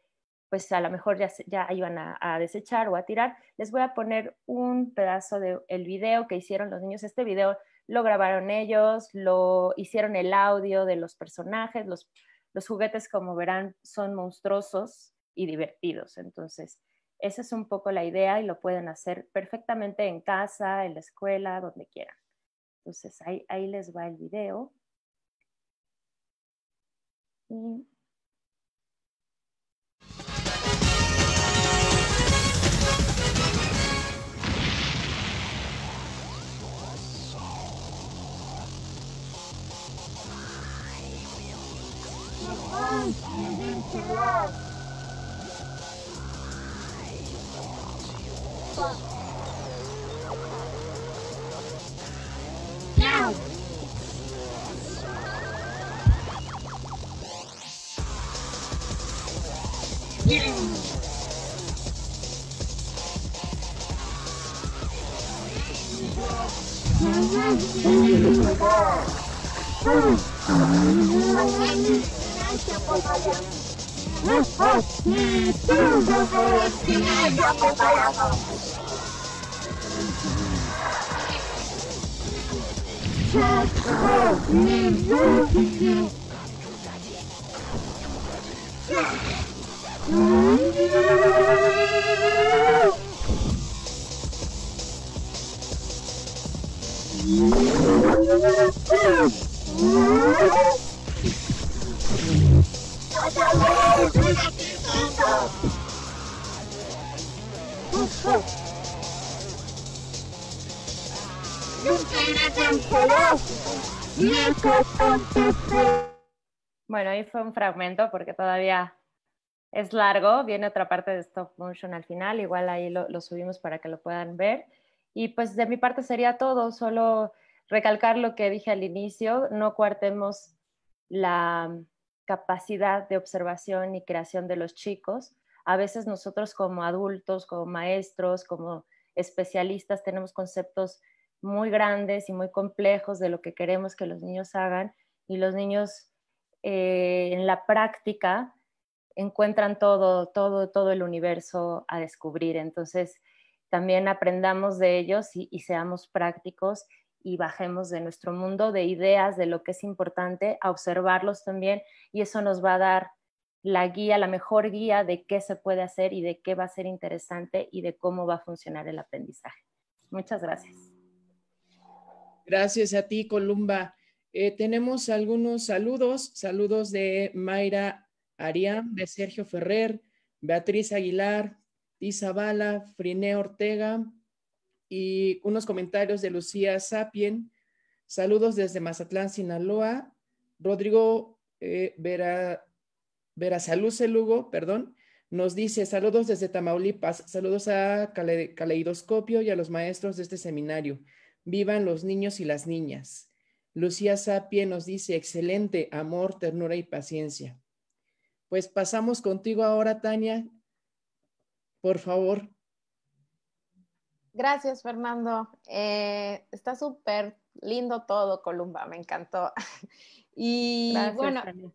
pues a lo mejor ya iban a desechar o a tirar. Les voy a poner un pedazo del video que hicieron los niños. Este video lo grabaron ellos, lo hicieron el audio de los personajes, los juguetes, como verán, son monstruosos y divertidos. Entonces, esa es un poco la idea y lo pueden hacer perfectamente en casa, en la escuela, donde quieran. Entonces, ahí les va el video. Y Bueno, ahí fue un fragmento porque todavía es largo, viene otra parte de stop motion al final, igual ahí lo subimos para que lo puedan ver. Y pues de mi parte sería todo, solo recalcar lo que dije al inicio, no coartemos la capacidad de observación y creación de los chicos. A veces nosotros como adultos, como maestros, como especialistas, tenemos conceptos muy grandes y muy complejos de lo que queremos que los niños hagan, y los niños en la práctica encuentran todo el universo a descubrir. Entonces, también aprendamos de ellos y seamos prácticos y bajemos de nuestro mundo de ideas de lo que es importante a observarlos también, y eso nos va a dar la guía, la mejor guía de qué se puede hacer y de qué va a ser interesante y de cómo va a funcionar el aprendizaje. Muchas gracias. Gracias a ti, Columba. Tenemos algunos saludos de Mayra Arián, de Sergio Ferrer, Beatriz Aguilar, Tisa Bala, Friné Ortega, y unos comentarios de Lucía Sapien. Saludos desde Mazatlán, Sinaloa. Rodrigo Verasaluce Lugo, perdón, nos dice: saludos desde Tamaulipas, saludos a Caleidoscopio y a los maestros de este seminario. Vivan los niños y las niñas. Lucía Sapien nos dice: excelente, amor, ternura y paciencia. Pues pasamos contigo ahora, Tania, por favor. Gracias, Fernando. Está súper lindo todo, Columba, me encantó. Y gracias, bueno, Tania.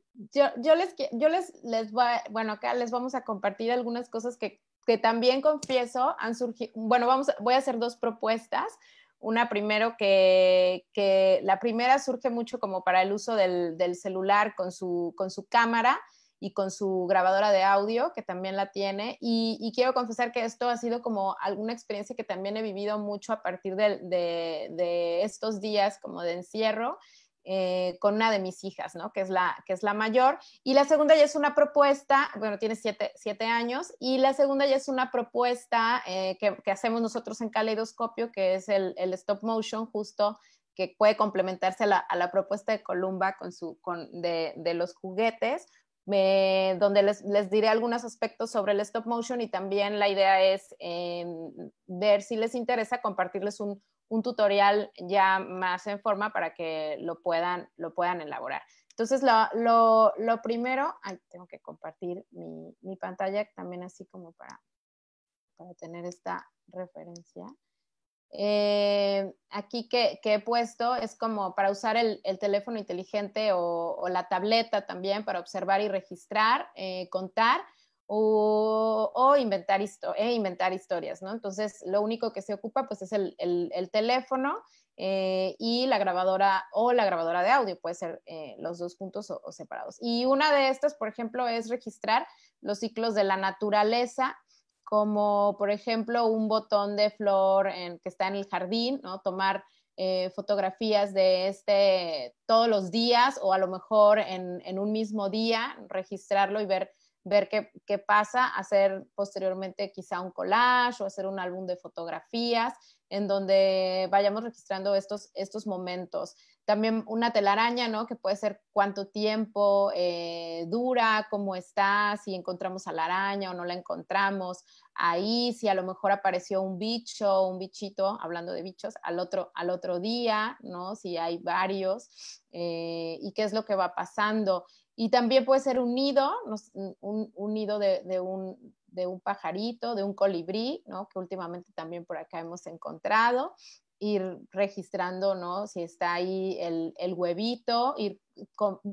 bueno, acá les vamos a compartir algunas cosas que también confieso han surgido. Bueno, voy a hacer dos propuestas. Una primero que la primera surge mucho como para el uso del celular con su cámara y con su grabadora de audio, que también la tiene. Y quiero confesar que esto ha sido como alguna experiencia que también he vivido mucho a partir de estos días como de encierro, con una de mis hijas, ¿no? que es la mayor. Y la segunda ya es una propuesta, bueno, tiene 7 años, y la segunda ya es una propuesta que hacemos nosotros en Caleidoscopio, que es el stop motion, justo, que puede complementarse a la propuesta de Columba de los juguetes, donde les diré algunos aspectos sobre el stop motion, y también la idea es ver si les interesa compartirles un tutorial ya más en forma para que lo puedan elaborar. Entonces, lo primero, tengo que compartir mi pantalla también, así como para tener esta referencia. Aquí que he puesto es como para usar el teléfono inteligente o la tableta también para observar y registrar, contar o inventar historias, ¿no? Entonces, lo único que se ocupa pues es el teléfono y la grabadora de audio, puede ser los dos juntos o separados. Y una de estas, por ejemplo, es registrar los ciclos de la naturaleza, como por ejemplo un botón de flor que está en el jardín, ¿no? Tomar fotografías de todos los días, o a lo mejor en un mismo día, registrarlo y ver qué pasa, hacer posteriormente quizá un collage o hacer un álbum de fotografías en donde vayamos registrando estos momentos. También una telaraña, ¿no? Que puede ser cuánto tiempo dura, cómo está, si encontramos a la araña o no la encontramos ahí, si a lo mejor apareció un bicho, un bichito, hablando de bichos, al otro día, ¿no? Si hay varios, y qué es lo que va pasando. Y también puede ser un nido, un nido de un pajarito, de un colibrí, ¿no? Que últimamente también por acá hemos encontrado. Ir registrando, ¿no? Si está ahí el huevito.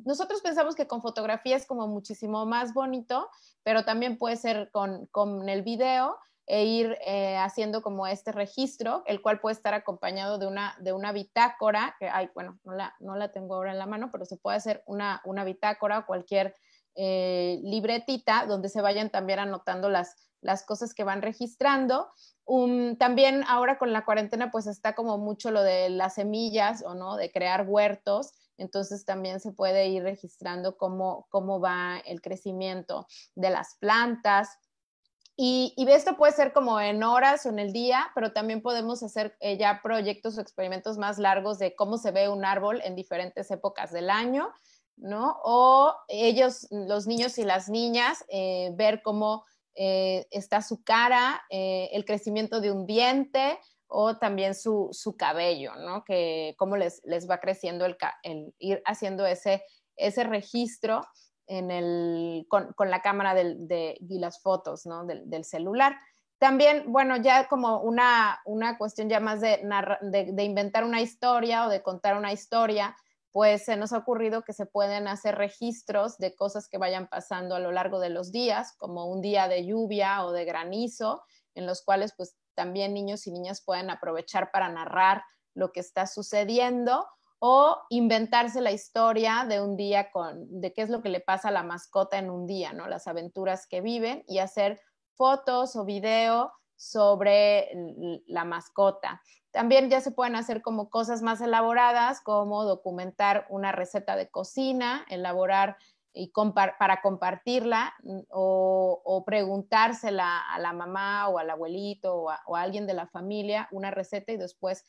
Nosotros pensamos que con fotografía es como muchísimo más bonito, pero también puede ser con el video, e ir haciendo como este registro, el cual puede estar acompañado de una bitácora, que bueno, no la tengo ahora en la mano, pero se puede hacer una bitácora o cualquier libretita donde se vayan también anotando las cosas que van registrando. También ahora con la cuarentena pues está como mucho lo de las semillas, o no, de crear huertos. Entonces también se puede ir registrando cómo va el crecimiento de las plantas. Y esto puede ser como en horas o en el día, pero también podemos hacer ya proyectos o experimentos más largos de cómo se ve un árbol en diferentes épocas del año, ¿no? O ellos, los niños y las niñas, ver cómo está su cara, el crecimiento de un diente o también su cabello, ¿no? Que cómo les va creciendo el ir haciendo ese registro con la cámara y las fotos, ¿no? del celular. También, bueno, ya como una cuestión ya más de inventar una historia o de contar una historia, pues se nos ha ocurrido que se pueden hacer registros de cosas que vayan pasando a lo largo de los días, como un día de lluvia o de granizo, en los cuales pues también niños y niñas pueden aprovechar para narrar lo que está sucediendo o inventarse la historia de un día de qué es lo que le pasa a la mascota en un día, ¿no? Las aventuras que viven y hacer fotos o video sobre la mascota. También ya se pueden hacer como cosas más elaboradas, como documentar una receta de cocina, elaborar para compartirla o preguntársela a la mamá o al abuelito o a alguien de la familia una receta y después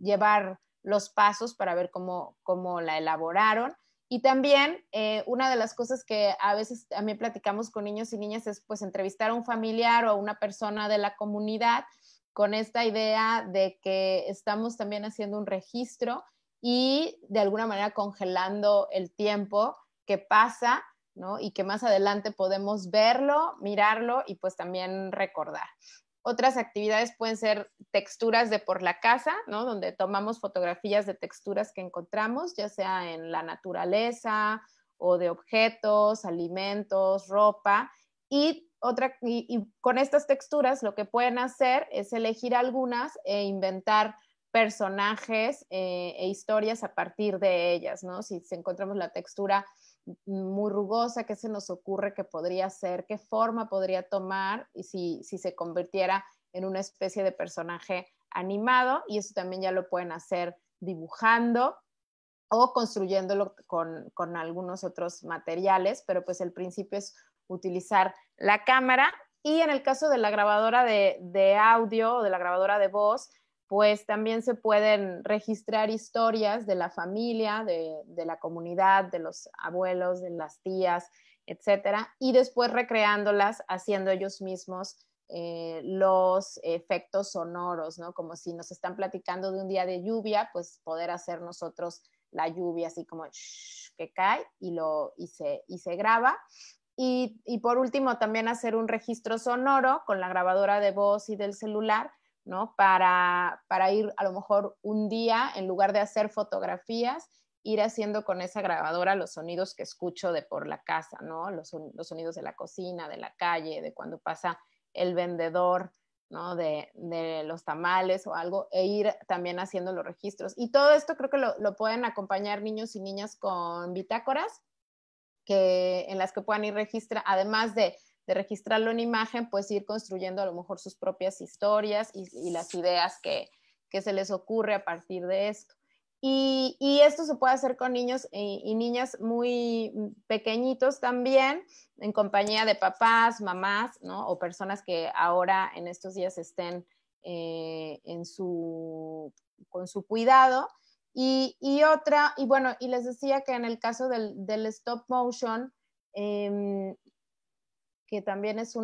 llevar los pasos para ver cómo la elaboraron. Y también una de las cosas que a veces también platicamos con niños y niñas es pues entrevistar a un familiar o a una persona de la comunidad con esta idea de que estamos también haciendo un registro y de alguna manera congelando el tiempo que pasa, ¿no? Y que más adelante podemos verlo, mirarlo y pues también recordar. Otras actividades pueden ser texturas de por la casa, ¿no? Donde tomamos fotografías de texturas que encontramos, ya sea en la naturaleza o de objetos, alimentos, ropa. Y con estas texturas lo que pueden hacer es elegir algunas e inventar personajes e historias a partir de ellas, ¿no? Si encontramos la textura muy rugosa, qué se nos ocurre que podría ser, qué forma podría tomar y si se convirtiera en una especie de personaje animado, y eso también ya lo pueden hacer dibujando o construyéndolo con algunos otros materiales, pero pues el principio es utilizar la cámara. Y en el caso de la grabadora de audio o de la grabadora de voz, pues también se pueden registrar historias de la familia, de la comunidad, de los abuelos, de las tías, etcétera, y después recreándolas, haciendo ellos mismos los efectos sonoros, ¿no? Como si nos están platicando de un día de lluvia, pues poder hacer nosotros la lluvia así como que cae y se graba. Y por último, también hacer un registro sonoro con la grabadora de voz y del celular, ¿no? Para ir a lo mejor un día, en lugar de hacer fotografías, ir haciendo con esa grabadora los sonidos que escucho de por la casa, ¿no? Los sonidos de la cocina, de la calle, de cuando pasa el vendedor, ¿no? De los tamales o algo, e ir también haciendo los registros. Y todo esto creo que lo pueden acompañar niños y niñas con bitácoras, en las que puedan ir además de registrarlo en imagen, pues ir construyendo a lo mejor sus propias historias y las ideas que se les ocurre a partir de esto. Y esto se puede hacer con niños y niñas muy pequeñitos también, en compañía de papás, mamás, ¿no? O personas que ahora en estos días estén con su cuidado. Y bueno, y les decía que en el caso del stop motion, que también es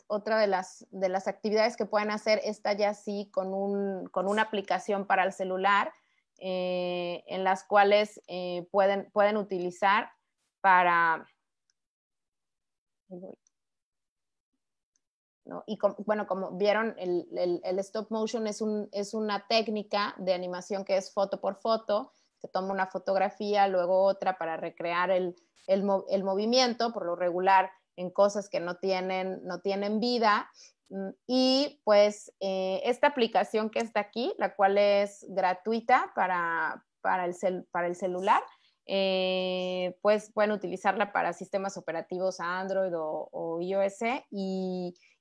otra de las actividades que pueden hacer, esta ya sí con una aplicación para el celular, en las cuales pueden utilizar para... ¿no? Y bueno, como vieron, el stop motion es una técnica de animación que es foto por foto, se toma una fotografía, luego otra para recrear el movimiento, por lo regular en cosas que no tienen vida. Y pues esta aplicación que está aquí, la cual es gratuita para el celular, pues pueden utilizarla para sistemas operativos Android o iOS,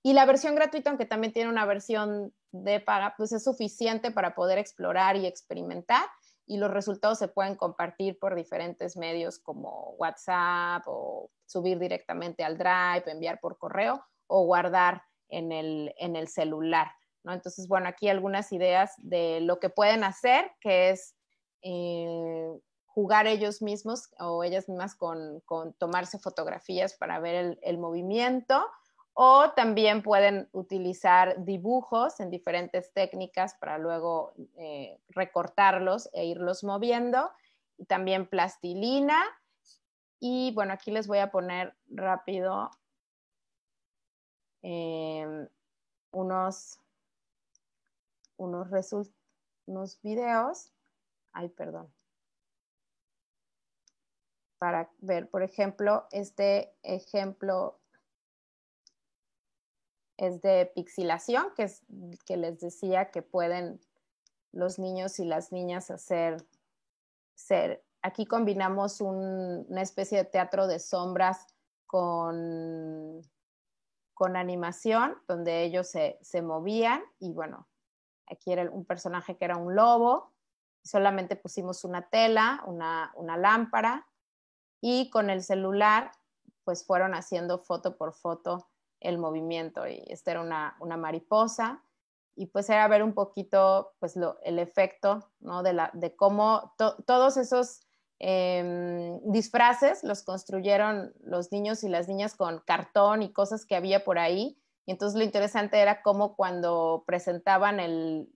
y la versión gratuita, aunque también tiene una versión de paga, pues es suficiente para poder explorar y experimentar y los resultados se pueden compartir por diferentes medios como WhatsApp o subir directamente al Drive, enviar por correo o guardar en el celular, ¿no? Entonces, bueno, aquí algunas ideas de lo que pueden hacer, que es jugar ellos mismos o ellas mismas con tomarse fotografías para ver el movimiento, o también pueden utilizar dibujos en diferentes técnicas para luego recortarlos e irlos moviendo, y también plastilina. Y bueno, aquí les voy a poner rápido unos videos. Ay, perdón. Para ver, por ejemplo, este ejemplo es de pixilación, que les decía que pueden los niños y las niñas hacer. Aquí combinamos una especie de teatro de sombras con animación, donde ellos se movían, y bueno, aquí era un personaje que era un lobo, solamente pusimos una tela, una lámpara, y con el celular pues fueron haciendo foto por foto el movimiento, y esta era una mariposa, y pues era ver un poquito pues el efecto, ¿no? de cómo todos esos disfraces los construyeron los niños y las niñas con cartón y cosas que había por ahí, y entonces lo interesante era cómo cuando presentaban en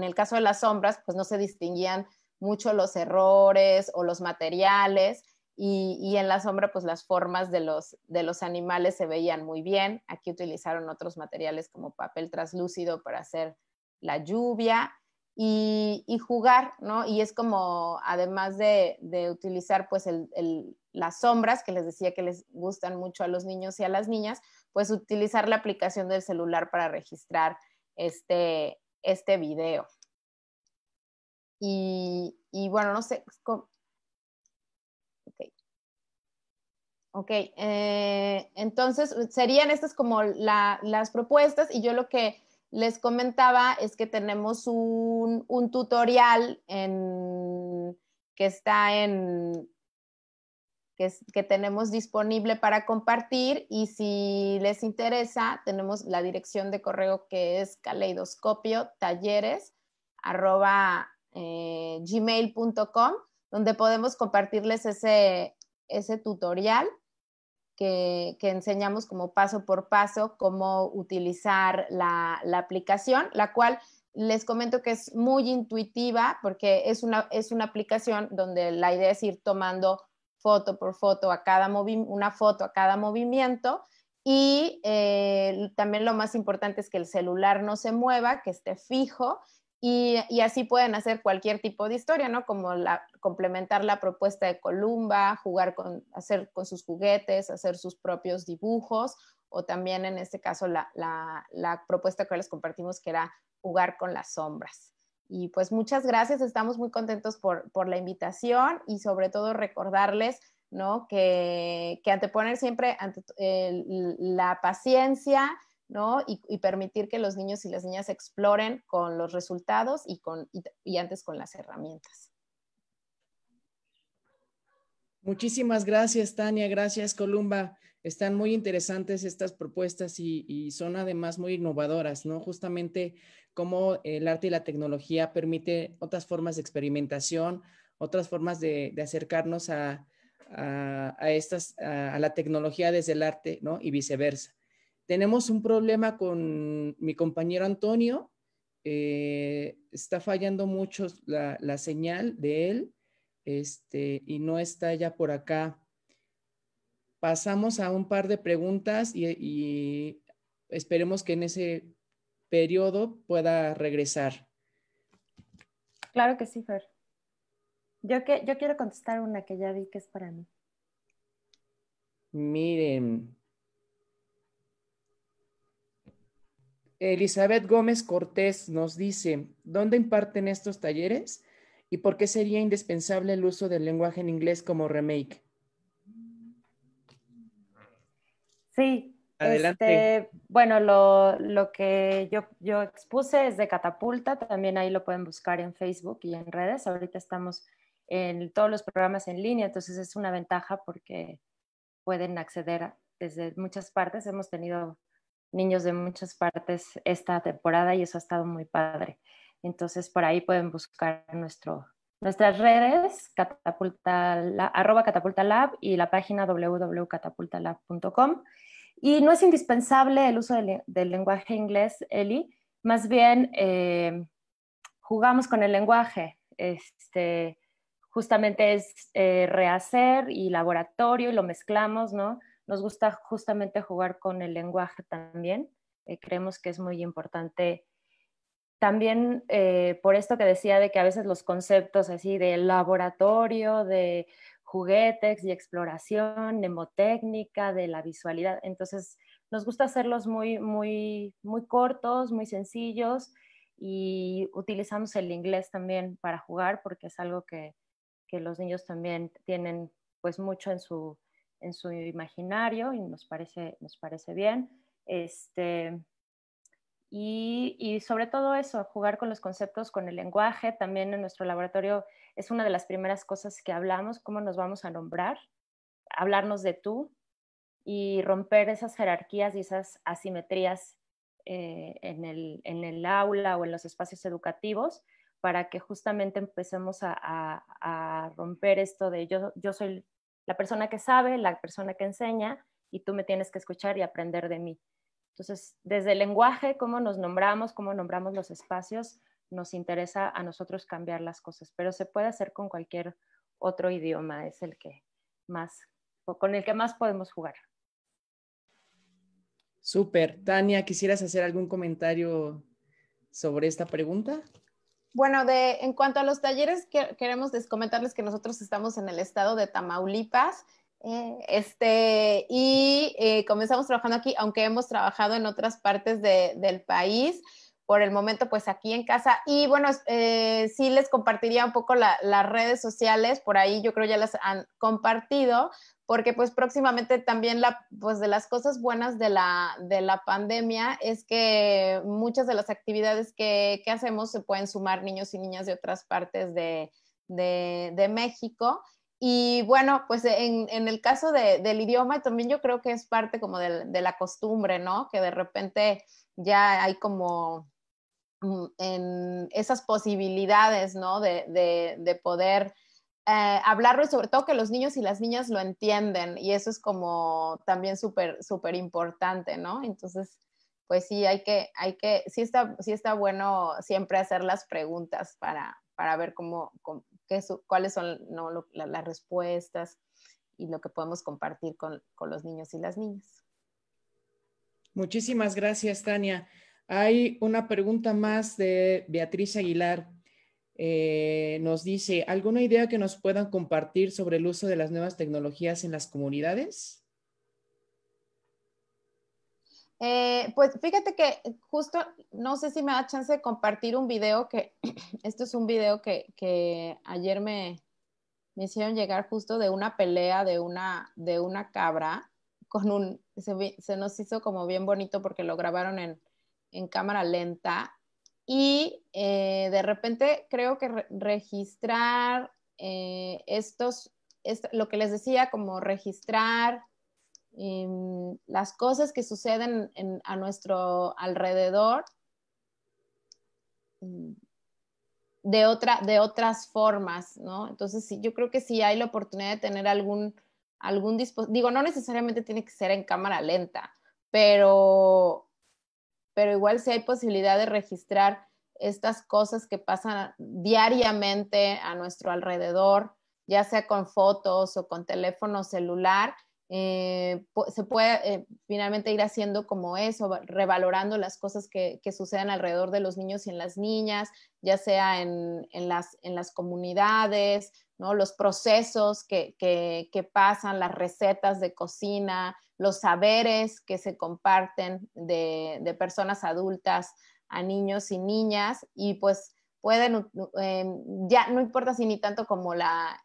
el caso de las sombras, pues no se distinguían mucho los errores o los materiales, y en la sombra pues las formas de los animales se veían muy bien. Aquí utilizaron otros materiales como papel translúcido para hacer la lluvia y jugar, ¿no? Y es como, además de utilizar pues las sombras, que les decía que les gustan mucho a los niños y a las niñas, pues utilizar la aplicación del celular para registrar este video. Y bueno, no sé, Ok, entonces serían estas como las propuestas, y yo lo que les comentaba es que tenemos un tutorial que tenemos disponible para compartir, y si les interesa tenemos la dirección de correo que es caleidoscopio@gmail.com, donde podemos compartirles ese tutorial que enseñamos como paso por paso cómo utilizar la aplicación, la cual les comento que es muy intuitiva, porque es una aplicación donde la idea es ir tomando foto por foto una foto a cada movimiento, y también lo más importante es que el celular no se mueva, que esté fijo, y así pueden hacer cualquier tipo de historia, ¿no? Como complementar la propuesta de Columba, hacer con sus juguetes, hacer sus propios dibujos, o también en este caso la propuesta que les compartimos, que era jugar con las sombras. Y pues muchas gracias, estamos muy contentos por la invitación, y sobre todo recordarles, ¿no? que anteponer siempre la paciencia, ¿no? Y permitir que los niños y las niñas exploren con los resultados y antes con las herramientas. Muchísimas gracias, Tania. Gracias, Columba. Están muy interesantes estas propuestas y son además muy innovadoras, ¿no? Justamente cómo el arte y la tecnología permite otras formas de experimentación, otras formas de acercarnos a la tecnología desde el arte, ¿no? Y viceversa. Tenemos un problema con mi compañero Antonio. Está fallando mucho la señal de él, y no está ya por acá. Pasamos a un par de preguntas y esperemos que en ese periodo pueda regresar. Claro que sí, Fer. Yo quiero contestar una que ya vi que es para mí. Miren. Elizabeth Gómez Cortés nos dice, ¿dónde imparten estos talleres? ¿Y por qué sería indispensable el uso del lenguaje en inglés como remake? Sí, Adelante. Bueno, lo que yo expuse es de Catapulta, también ahí lo pueden buscar en Facebook y en redes. Ahorita estamos en todos los programas en línea, entonces es una ventaja porque pueden acceder desde muchas partes. Hemos tenido niños de muchas partes esta temporada y eso ha estado muy padre. Entonces por ahí pueden buscar nuestras redes, @catapultalab y la página www.catapultalab.com. Y no es indispensable el uso del lenguaje inglés, Eli, más bien jugamos con el lenguaje. Justamente es rehacer y laboratorio y lo mezclamos, ¿no? Nos gusta justamente jugar con el lenguaje también. Creemos que es muy importante. También por esto que decía de que a veces los conceptos así de laboratorio, de juguetes y exploración, mnemotécnica, de la visualidad, entonces nos gusta hacerlos muy, muy, muy cortos, muy sencillos y utilizamos el inglés también para jugar porque es algo que los niños también tienen pues mucho en su imaginario y nos parece bien. Y sobre todo eso, jugar con los conceptos, con el lenguaje. También en nuestro laboratorio es una de las primeras cosas que hablamos, cómo nos vamos a nombrar, hablarnos de tú y romper esas jerarquías y esas asimetrías en el aula o en los espacios educativos para que justamente empecemos a romper esto de yo soy la persona que sabe, la persona que enseña y tú me tienes que escuchar y aprender de mí. Entonces, desde el lenguaje, cómo nombramos los espacios, nos interesa a nosotros cambiar las cosas, pero se puede hacer con cualquier otro idioma, es el que más, con el que más podemos jugar. Súper. Tania, ¿quisieras hacer algún comentario sobre esta pregunta? Bueno, en cuanto a los talleres, queremos comentarles que nosotros estamos en el estado de Tamaulipas y comenzamos trabajando aquí, aunque hemos trabajado en otras partes del país. Por el momento, pues aquí en casa. Y bueno, sí les compartiría un poco las redes sociales, por ahí yo creo ya las han compartido, porque pues próximamente también pues de las cosas buenas de la pandemia es que muchas de las actividades que hacemos se pueden sumar niños y niñas de otras partes de México. Y bueno, pues en el caso del idioma también yo creo que es parte como de la costumbre, ¿no? Que de repente ya hay como en esas posibilidades, ¿no? De poder hablarlo y sobre todo que los niños y las niñas lo entienden y eso es como también súper importante, ¿no? Entonces, pues sí, sí está bueno siempre hacer las preguntas para ver cuáles son, ¿no? las respuestas y lo que podemos compartir con los niños y las niñas. Muchísimas gracias, Tania. Hay una pregunta más de Beatriz Aguilar. Nos dice, ¿alguna idea que nos puedan compartir sobre el uso de las nuevas tecnologías en las comunidades? Pues fíjate que justo, no sé si me da chance de compartir un video esto es un video que ayer me hicieron llegar justo de una pelea de una cabra se nos hizo como bien bonito porque lo grabaron en cámara lenta y de repente creo que registrar lo que les decía, como registrar las cosas que suceden a nuestro alrededor de otras formas, ¿no? Entonces, sí, yo creo que sí hay la oportunidad de tener algún dispositivo, digo, no necesariamente tiene que ser en cámara lenta, pero igual sí hay posibilidad de registrar estas cosas que pasan diariamente a nuestro alrededor, ya sea con fotos o con teléfono celular, se puede finalmente ir haciendo como eso, revalorando las cosas que suceden alrededor de los niños y en las niñas, ya sea en las comunidades, ¿no? Los procesos que pasan, las recetas de cocina, los saberes que se comparten de personas adultas a niños y niñas, y pues pueden, ya no importa si ni tanto como la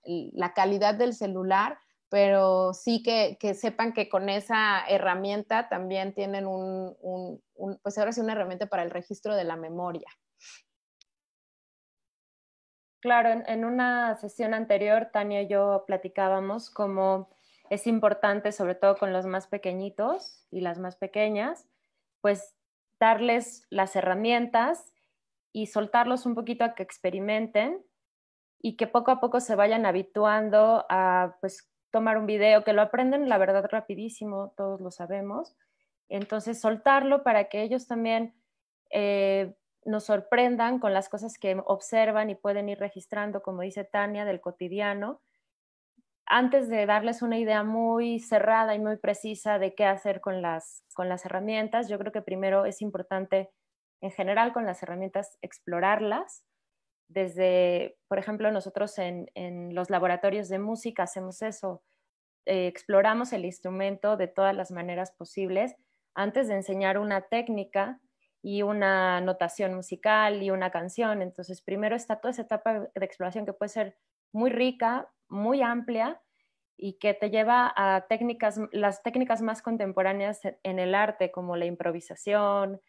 calidad del celular, pero sí que sepan que con esa herramienta también tienen pues ahora sí una herramienta para el registro de la memoria. Claro, en una sesión anterior, Tania y yo platicábamos cómo es importante, sobre todo con los más pequeñitos y las más pequeñas, pues darles las herramientas y soltarlos un poquito a que experimenten y que poco a poco se vayan habituando a pues tomar un video, que lo aprenden la verdad rapidísimo, todos lo sabemos. Entonces soltarlo para que ellos también nos sorprendan con las cosas que observan y pueden ir registrando, como dice Tania, del cotidiano, antes de darles una idea muy cerrada y muy precisa de qué hacer con las herramientas. Yo creo que primero es importante, en general, con las herramientas, explorarlas. Desde, por ejemplo, nosotros en los laboratorios de música hacemos eso, exploramos el instrumento de todas las maneras posibles antes de enseñar una técnica y una notación musical y una canción. Entonces, primero está toda esa etapa de exploración que puede ser muy rica, muy amplia y que te lleva a las técnicas más contemporáneas en el arte, como la improvisación,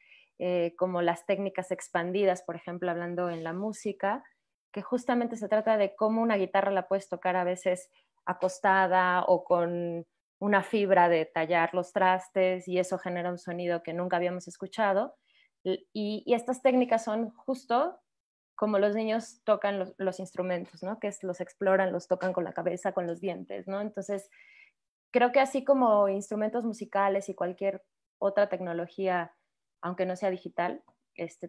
como las técnicas expandidas, por ejemplo, hablando en la música, que justamente se trata de cómo una guitarra la puedes tocar a veces acostada o con una fibra de tallar los trastes y eso genera un sonido que nunca habíamos escuchado. Y estas técnicas son justo como los niños tocan los instrumentos, ¿no? Que los exploran, los tocan con la cabeza, con los dientes, ¿no? Entonces, creo que así como instrumentos musicales y cualquier otra tecnología, aunque no sea digital,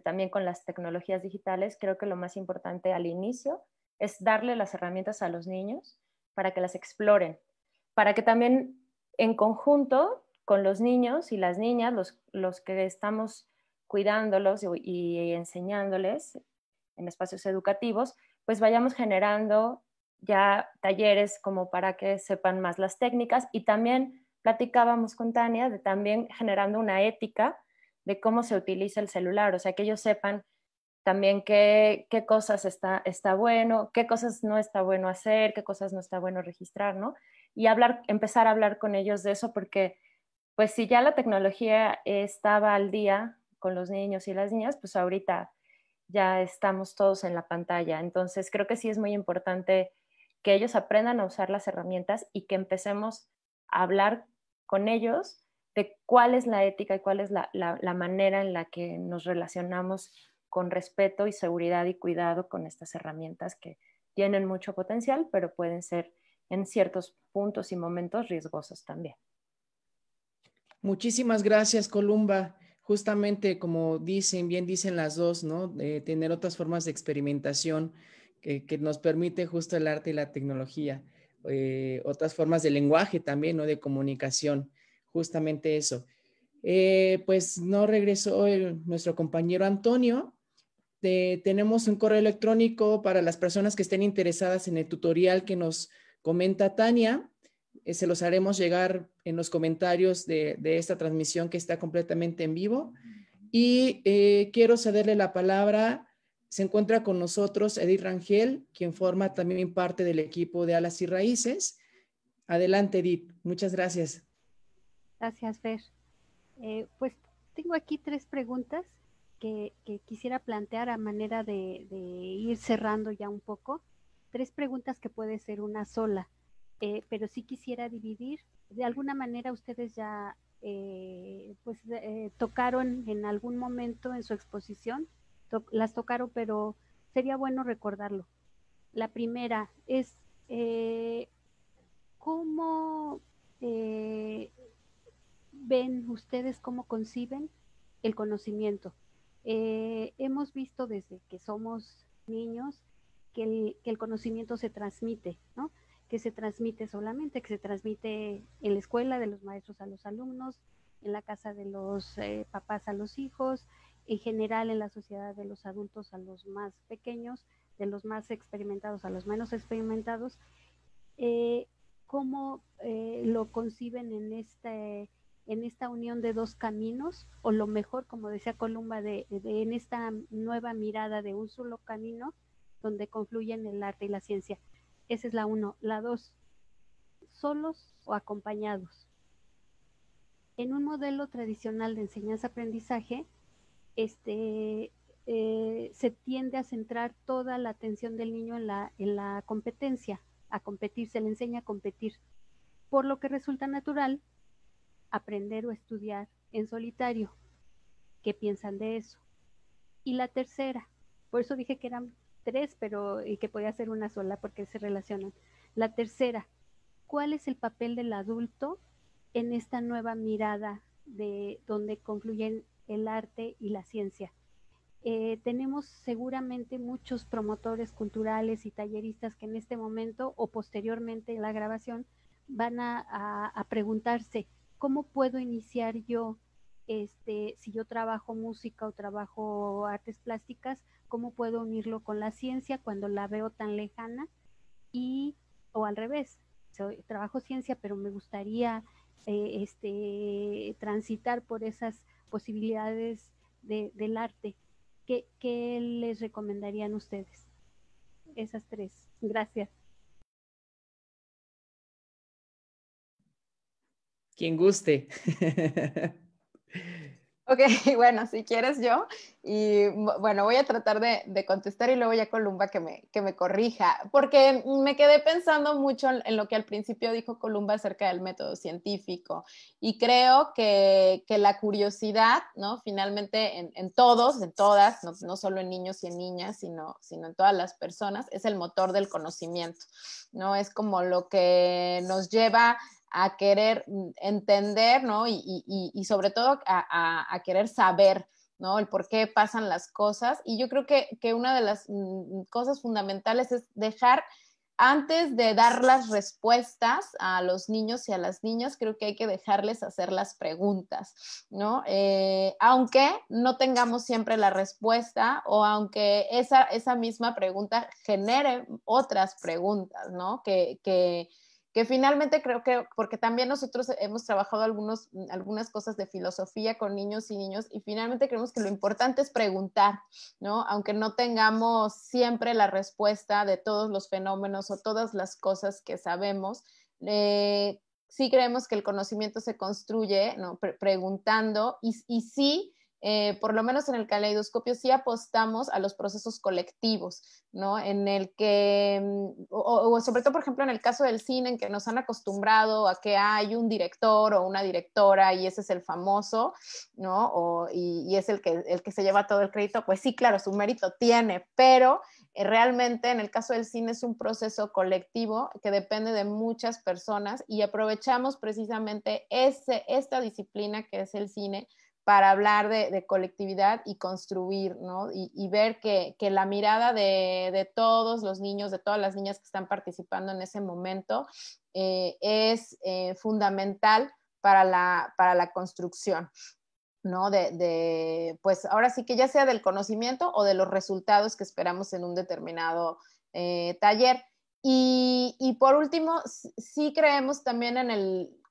también con las tecnologías digitales, creo que lo más importante al inicio es darle las herramientas a los niños para que las exploren, para que también en conjunto con los niños y las niñas, los que estamos cuidándolos y enseñándoles en espacios educativos, pues vayamos generando ya talleres como para que sepan más las técnicas y también platicábamos con Tania de también generando una ética de cómo se utiliza el celular, o sea, que ellos sepan también qué cosas está bueno, qué cosas no está bueno hacer, qué cosas no está bueno registrar, ¿no? Y empezar a hablar con ellos de eso, porque pues si ya la tecnología estaba al día con los niños y las niñas, pues ahorita ya estamos todos en la pantalla. Entonces creo que sí es muy importante que ellos aprendan a usar las herramientas y que empecemos a hablar con ellos de cuál es la ética y cuál es la manera en la que nos relacionamos con respeto y seguridad y cuidado con estas herramientas que tienen mucho potencial, pero pueden ser en ciertos puntos y momentos riesgosas también. Muchísimas gracias, Columba. Justamente como bien dicen las dos, ¿no? Tener otras formas de experimentación que nos permite justo el arte y la tecnología. Otras formas de lenguaje también, ¿no? De comunicación, justamente eso. Pues no regresó nuestro compañero Antonio. Tenemos un correo electrónico para las personas que estén interesadas en el tutorial que nos comenta Tania. Se los haremos llegar en los comentarios de esta transmisión que está completamente en vivo. Y quiero cederle la palabra. Se encuentra con nosotros Edith Rangel, quien forma también parte del equipo de Alas y Raíces. Adelante, Edith. Muchas gracias. Gracias, Fer. Pues tengo aquí 3 preguntas que quisiera plantear a manera de ir cerrando ya un poco. 3 preguntas que puede ser una sola, pero sí quisiera dividir. De alguna manera ustedes ya tocaron en algún momento en su exposición, las tocaron, pero sería bueno recordarlo. La primera es ¿cómo ven ustedes, cómo conciben el conocimiento? Hemos visto desde que somos niños que el conocimiento se transmite, ¿no? Que se transmite solamente, que se transmite en la escuela de los maestros a los alumnos, en la casa de los papás a los hijos, en general en la sociedad de los adultos a los más pequeños, de los más experimentados a los menos experimentados. ¿Cómo lo conciben en esta unión de 2 caminos, o lo mejor, como decía Columba, en esta nueva mirada de un solo camino donde confluyen el arte y la ciencia? Esa es la 1. La 2, solos o acompañados. En un modelo tradicional de enseñanza-aprendizaje, se tiende a centrar toda la atención del niño en la competencia, a competir, se le enseña a competir, por lo que resulta natural aprender o estudiar en solitario. ¿Qué piensan de eso? Y la tercera, por eso dije que eran tres, y que podía ser una sola porque se relacionan. La tercera, ¿cuál es el papel del adulto en esta nueva mirada de donde confluyen el arte y la ciencia? Tenemos seguramente muchos promotores culturales y talleristas que en este momento o posteriormente en la grabación van a preguntarse, ¿cómo puedo iniciar yo, si yo trabajo música o trabajo artes plásticas, cómo puedo unirlo con la ciencia cuando la veo tan lejana? O al revés, trabajo ciencia, pero me gustaría transitar por esas posibilidades del arte. ¿Qué les recomendarían ustedes? Esas tres. Gracias. Quien guste. Ok, bueno, si quieres yo, y bueno, voy a tratar de contestar y luego ya Columba que me corrija, porque me quedé pensando mucho en lo que al principio dijo Columba acerca del método científico, y creo que la curiosidad, ¿no? Finalmente en todos, en todas, no solo en niños y en niñas, sino en todas las personas, es el motor del conocimiento, ¿no? Es como lo que nos lleva a querer entender, ¿no? Y sobre todo a querer saber, ¿no? El por qué pasan las cosas. Y yo creo que una de las cosas fundamentales es dejar, antes de dar las respuestas a los niños y a las niñas, creo que hay que dejarles hacer las preguntas, ¿no? Aunque no tengamos siempre la respuesta o aunque esa misma pregunta genere otras preguntas, ¿no? Que finalmente creo que, porque también nosotros hemos trabajado algunas cosas de filosofía con niños y niños, y finalmente creemos que lo importante es preguntar, ¿no? Aunque no tengamos siempre la respuesta de todos los fenómenos o todas las cosas que sabemos, sí creemos que el conocimiento se construye, ¿no? Preguntando, y sí, por lo menos en el caleidoscopio sí apostamos a los procesos colectivos, ¿no? En el que, o sobre todo, por ejemplo, en el caso del cine, en que nos han acostumbrado a que hay un director o una directora y ese es el famoso, ¿no? Y es el que se lleva todo el crédito, pues sí, claro, su mérito tiene, pero realmente en el caso del cine es un proceso colectivo que depende de muchas personas y aprovechamos precisamente esta disciplina que es el cine para hablar de colectividad y construir, ¿no? Y ver que la mirada de todos los niños, de todas las niñas que están participando en ese momento es fundamental para la construcción, ¿no? Pues ahora sí que ya sea del conocimiento o de los resultados que esperamos en un determinado taller. Y por último, sí creemos también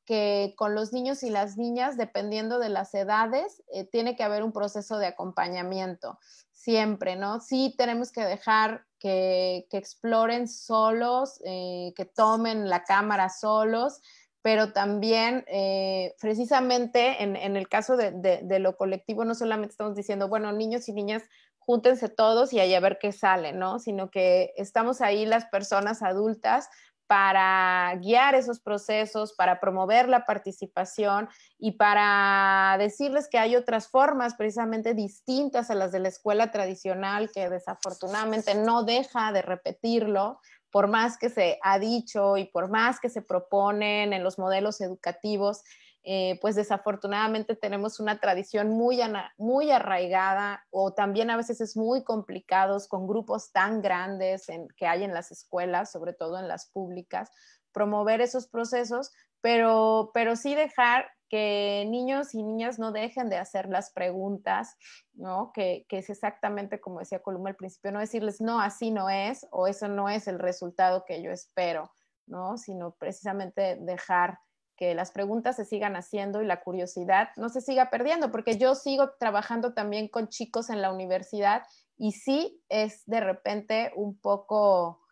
que con los niños y las niñas, dependiendo de las edades, tiene que haber un proceso de acompañamiento, siempre, ¿no? Sí tenemos que dejar que exploren solos, que tomen la cámara solos, pero también precisamente en el caso de lo colectivo, no solamente estamos diciendo, bueno, niños y niñas, júntense todos y ahí a ver qué sale, ¿no? Sino que estamos ahí las personas adultas para guiar esos procesos, para promover la participación y para decirles que hay otras formas precisamente distintas a las de la escuela tradicional, que desafortunadamente no deja de repetirlo, por más que se ha dicho y por más que se proponen en los modelos educativos, pues desafortunadamente tenemos una tradición muy arraigada, o también a veces es muy complicado con grupos tan grandes que hay en las escuelas, sobre todo en las públicas, promover esos procesos, pero sí dejar que niños y niñas no dejen de hacer las preguntas, ¿no? Que es exactamente como decía Columba al principio, no decirles, no, así no es, o eso no es el resultado que yo espero, ¿no? Sino precisamente dejar que las preguntas se sigan haciendo y la curiosidad no se siga perdiendo, porque yo sigo trabajando también con chicos en la universidad y sí es de repente un poco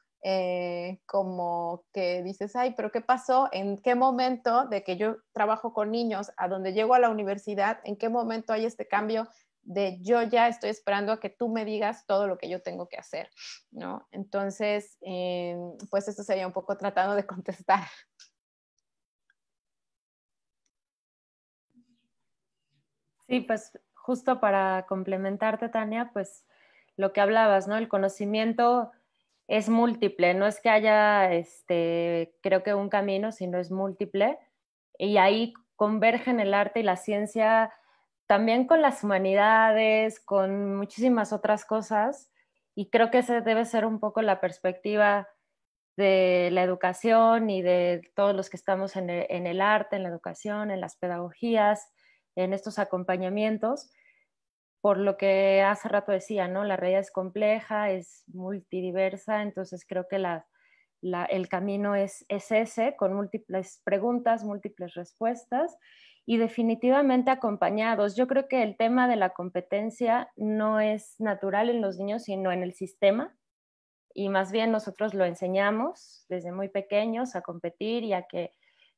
como que dices, ay, pero ¿qué pasó? ¿En qué momento de que yo trabajo con niños a donde llego a la universidad, en qué momento hay este cambio de yo ya estoy esperando a que tú me digas todo lo que yo tengo que hacer, ¿no? Entonces, pues esto sería un poco tratando de contestar. Sí, pues justo para complementarte, Tania, pues lo que hablabas, ¿no? El conocimiento es múltiple, no es que haya, creo que un camino, sino es múltiple. Y ahí convergen el arte y la ciencia también con las humanidades, con muchísimas otras cosas. Y creo que esa debe ser un poco la perspectiva de la educación y de todos los que estamos en el arte, en la educación, en las pedagogías, en estos acompañamientos, por lo que hace rato decía, ¿no? La realidad es compleja, es multidiversa, entonces creo que el camino es ese, con múltiples preguntas, múltiples respuestas y definitivamente acompañados. Yo creo que el tema de la competencia no es natural en los niños, sino en el sistema, y más bien nosotros lo enseñamos desde muy pequeños a competir y a que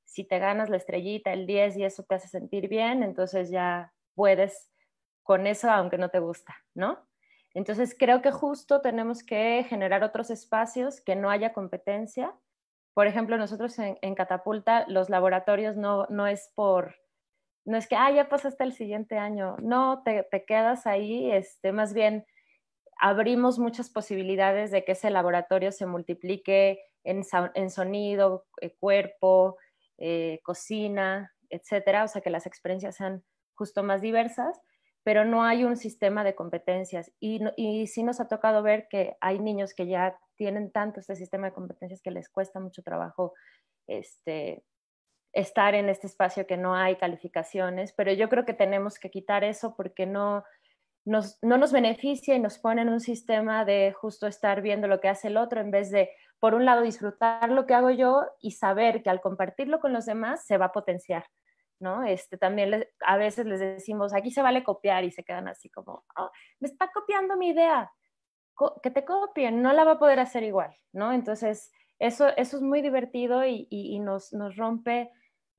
si te ganas la estrellita, el 10 y eso te hace sentir bien, entonces ya puedes con eso aunque no te gusta, ¿no? Entonces creo que justo tenemos que generar otros espacios que no haya competencia. Por ejemplo, nosotros en Catapulta los laboratorios no es no es que, ya pasaste el siguiente año, no, te quedas ahí, más bien abrimos muchas posibilidades de que ese laboratorio se multiplique en sonido, cuerpo, cocina, etcétera, o sea, que las experiencias sean justo más diversas, pero no hay un sistema de competencias. Y sí nos ha tocado ver que hay niños que ya tienen tanto este sistema de competencias que les cuesta mucho trabajo estar en este espacio que no hay calificaciones, pero yo creo que tenemos que quitar eso porque no nos beneficia y nos pone en un sistema de justo estar viendo lo que hace el otro en vez de, por un lado, disfrutar lo que hago yo y saber que al compartirlo con los demás se va a potenciar, ¿no? También a veces les decimos, aquí se vale copiar y se quedan así como, me está copiando mi idea, que te copien, no la va a poder hacer igual, ¿no? Entonces, eso es muy divertido y nos rompe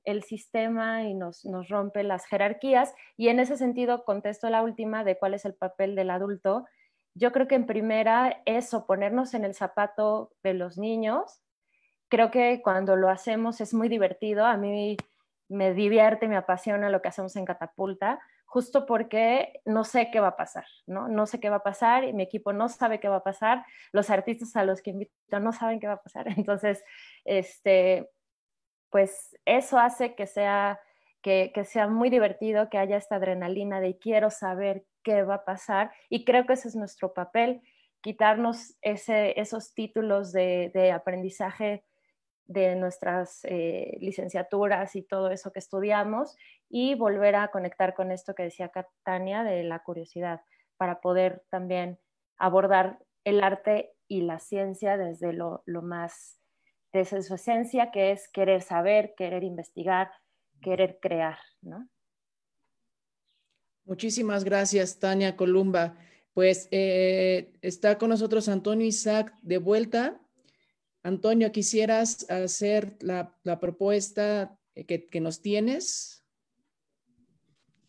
el sistema y nos rompe las jerarquías. Y en ese sentido, contesto la última de cuál es el papel del adulto. Yo creo que en primera eso, ponernos en el zapato de los niños. Creo que cuando lo hacemos es muy divertido. A mí me divierte, me apasiona lo que hacemos en Catapulta, justo porque no sé qué va a pasar, ¿no? No sé qué va a pasar y mi equipo no sabe qué va a pasar. Los artistas a los que invito no saben qué va a pasar. Entonces, pues eso hace que sea muy divertido, que haya esta adrenalina de quiero saber qué va a pasar, y creo que ese es nuestro papel, quitarnos esos títulos de aprendizaje de nuestras licenciaturas y todo eso que estudiamos y volver a conectar con esto que decía Tania de la curiosidad, para poder también abordar el arte y la ciencia desde lo más desde su esencia, que es querer saber, querer investigar, querer crear, ¿no? Muchísimas gracias, Tania Columba. Pues está con nosotros Antonio Isaac de vuelta. Antonio, ¿quisieras hacer la propuesta que nos tienes?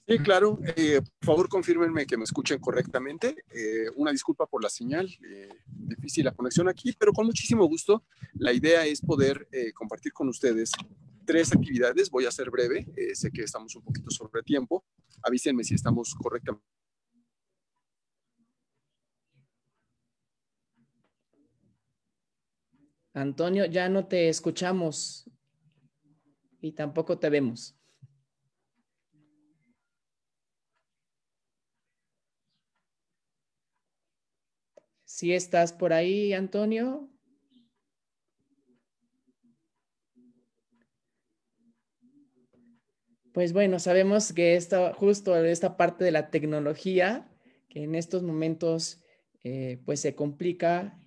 Sí, claro. Por favor, confírmenme que me escuchen correctamente. Una disculpa por la señal, difícil la conexión aquí, pero con muchísimo gusto. La idea es poder compartir con ustedes 3 actividades. Voy a ser breve, sé que estamos un poquito sobre tiempo. Avísenme si estamos correctamente. Antonio, ya no te escuchamos y tampoco te vemos. ¿Sí estás por ahí, Antonio? Pues bueno, sabemos que justo esta parte de la tecnología, que en estos momentos pues se complica.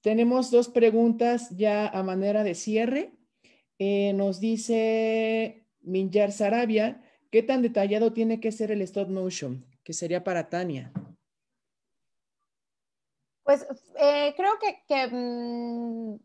Tenemos 2 preguntas ya a manera de cierre. Nos dice Minjar Sarabia, ¿qué tan detallado tiene que ser el stop motion? Que sería para Tania. Pues creo que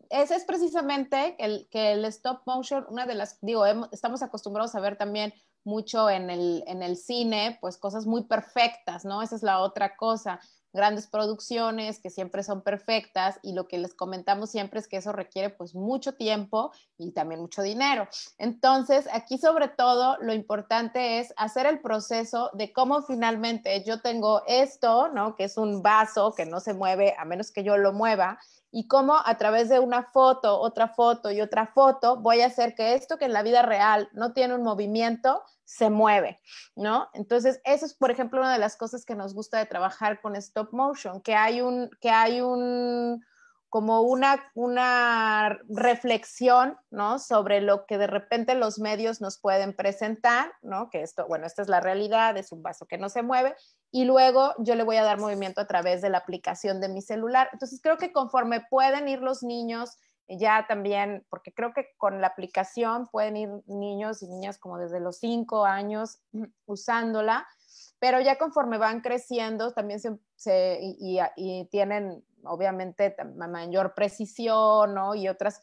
ese es precisamente que el stop motion, una de las, digo, estamos acostumbrados a ver también mucho en el cine, pues cosas muy perfectas, ¿no? Esa es la otra cosa, grandes producciones que siempre son perfectas y lo que les comentamos siempre es que eso requiere pues mucho tiempo y también mucho dinero. Entonces, aquí sobre todo lo importante es hacer el proceso de cómo finalmente yo tengo esto, ¿no? Que es un vaso que no se mueve a menos que yo lo mueva, y cómo a través de una foto, otra foto y otra foto voy a hacer que esto que en la vida real no tiene un movimiento, se mueve, ¿no? Entonces, eso es, por ejemplo, una de las cosas que nos gusta de trabajar con stop motion, que hay como una reflexión, ¿no? Sobre lo que de repente los medios nos pueden presentar, ¿no? Que esto, bueno, esta es la realidad, es un vaso que no se mueve, y luego yo le voy a dar movimiento a través de la aplicación de mi celular. Entonces creo que conforme pueden ir los niños ya también, porque creo que con la aplicación pueden ir niños y niñas como desde los 5 años usándola, pero ya conforme van creciendo también y tienen obviamente mayor precisión, ¿no? y otras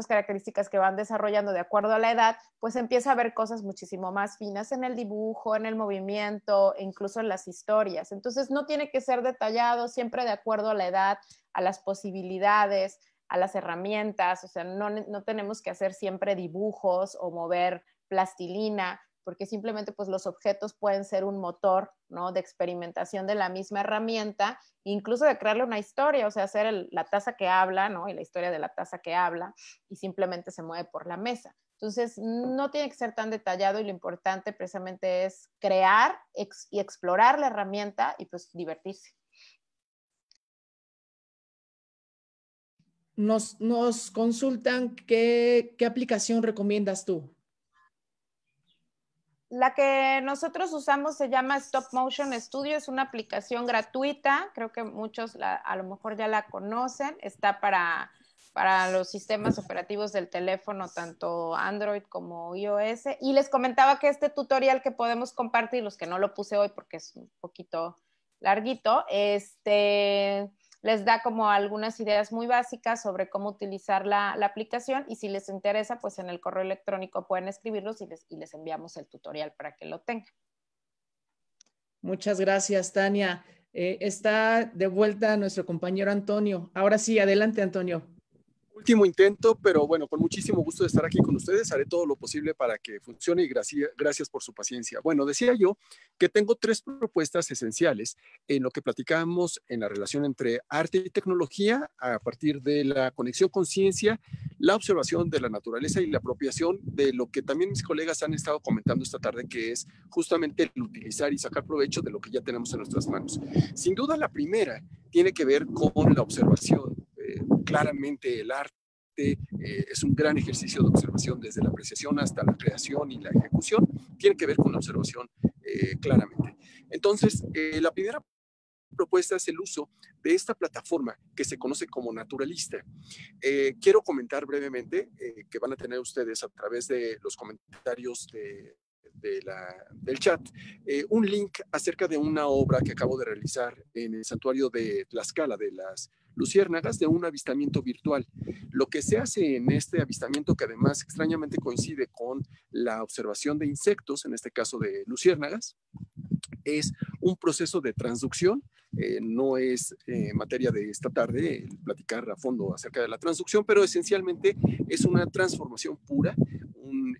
características que van desarrollando de acuerdo a la edad, pues empieza a ver cosas muchísimo más finas en el dibujo, en el movimiento, e incluso en las historias. Entonces no tiene que ser detallado, siempre de acuerdo a la edad, a las posibilidades, a las herramientas, o sea, no tenemos que hacer siempre dibujos o mover plastilina, porque simplemente pues los objetos pueden ser un motor, ¿no? De experimentación de la misma herramienta, incluso de crearle una historia, o sea, hacer la taza que habla, ¿no? Y la historia de la taza que habla, y simplemente se mueve por la mesa. Entonces, no tiene que ser tan detallado, y lo importante precisamente es crear y explorar la herramienta y pues divertirse. Nos consultan qué aplicación recomiendas tú. La que nosotros usamos se llama Stop Motion Studio, es una aplicación gratuita, creo que muchos a lo mejor ya la conocen, está para los sistemas operativos del teléfono, tanto Android como iOS, y les comentaba que este tutorial que podemos compartir, los que no lo puse hoy porque es un poquito larguito, les da como algunas ideas muy básicas sobre cómo utilizar la aplicación, y si les interesa, pues en el correo electrónico pueden escribirlos y les enviamos el tutorial para que lo tengan. Muchas gracias, Tania. Está de vuelta nuestro compañero Antonio. Ahora sí, adelante, Antonio. Último intento, pero bueno, con muchísimo gusto de estar aquí con ustedes. Haré todo lo posible para que funcione y gracias por su paciencia. Bueno, decía yo que tengo 3 propuestas esenciales en lo que platicamos en la relación entre arte y tecnología a partir de la conexión con ciencia, la observación de la naturaleza y la apropiación de lo que también mis colegas han estado comentando esta tarde, que es justamente el utilizar y sacar provecho de lo que ya tenemos en nuestras manos. Sin duda, la primera tiene que ver con la observación. Claramente el arte es un gran ejercicio de observación desde la apreciación hasta la creación y la ejecución. Tiene que ver con la observación claramente. Entonces, la primera propuesta es el uso de esta plataforma que se conoce como Naturalista. Quiero comentar brevemente que van a tener ustedes a través de los comentarios del chat, un link acerca de una obra que acabo de realizar en el santuario de Tlaxcala, de las luciérnagas, de un avistamiento virtual. Lo que se hace en este avistamiento, que además extrañamente coincide con la observación de insectos, en este caso de luciérnagas, es un proceso de transducción. No es materia de esta tarde platicar a fondo acerca de la transducción, pero esencialmente es una transformación pura, un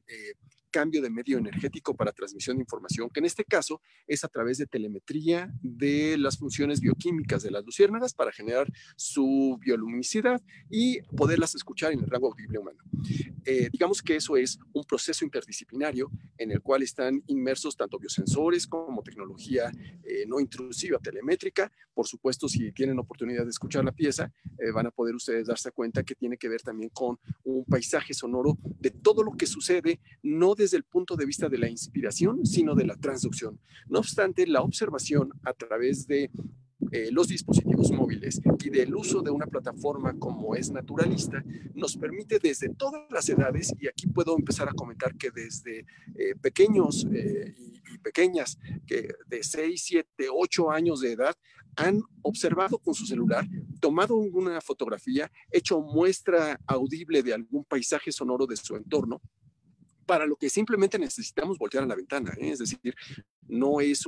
cambio de medio energético para transmisión de información, que en este caso es a través de telemetría de las funciones bioquímicas de las luciérnagas para generar su bioluminicidad y poderlas escuchar en el rango audible humano. Digamos que eso es un proceso interdisciplinario en el cual están inmersos tanto biosensores como tecnología no intrusiva telemétrica. Por supuesto, si tienen oportunidad de escuchar la pieza, van a poder ustedes darse cuenta que tiene que ver también con un paisaje sonoro de todo lo que sucede, no desde el punto de vista de la inspiración, sino de la transducción. No obstante, la observación a través de los dispositivos móviles y del uso de una plataforma como es Naturalista, nos permite desde todas las edades, y aquí puedo empezar a comentar que desde pequeños y pequeñas, que de 6, 7, 8 años de edad, han observado con su celular, tomado una fotografía, hecho muestra audible de algún paisaje sonoro de su entorno, para lo que simplemente necesitamos voltear a la ventana, ¿eh? Es decir, no es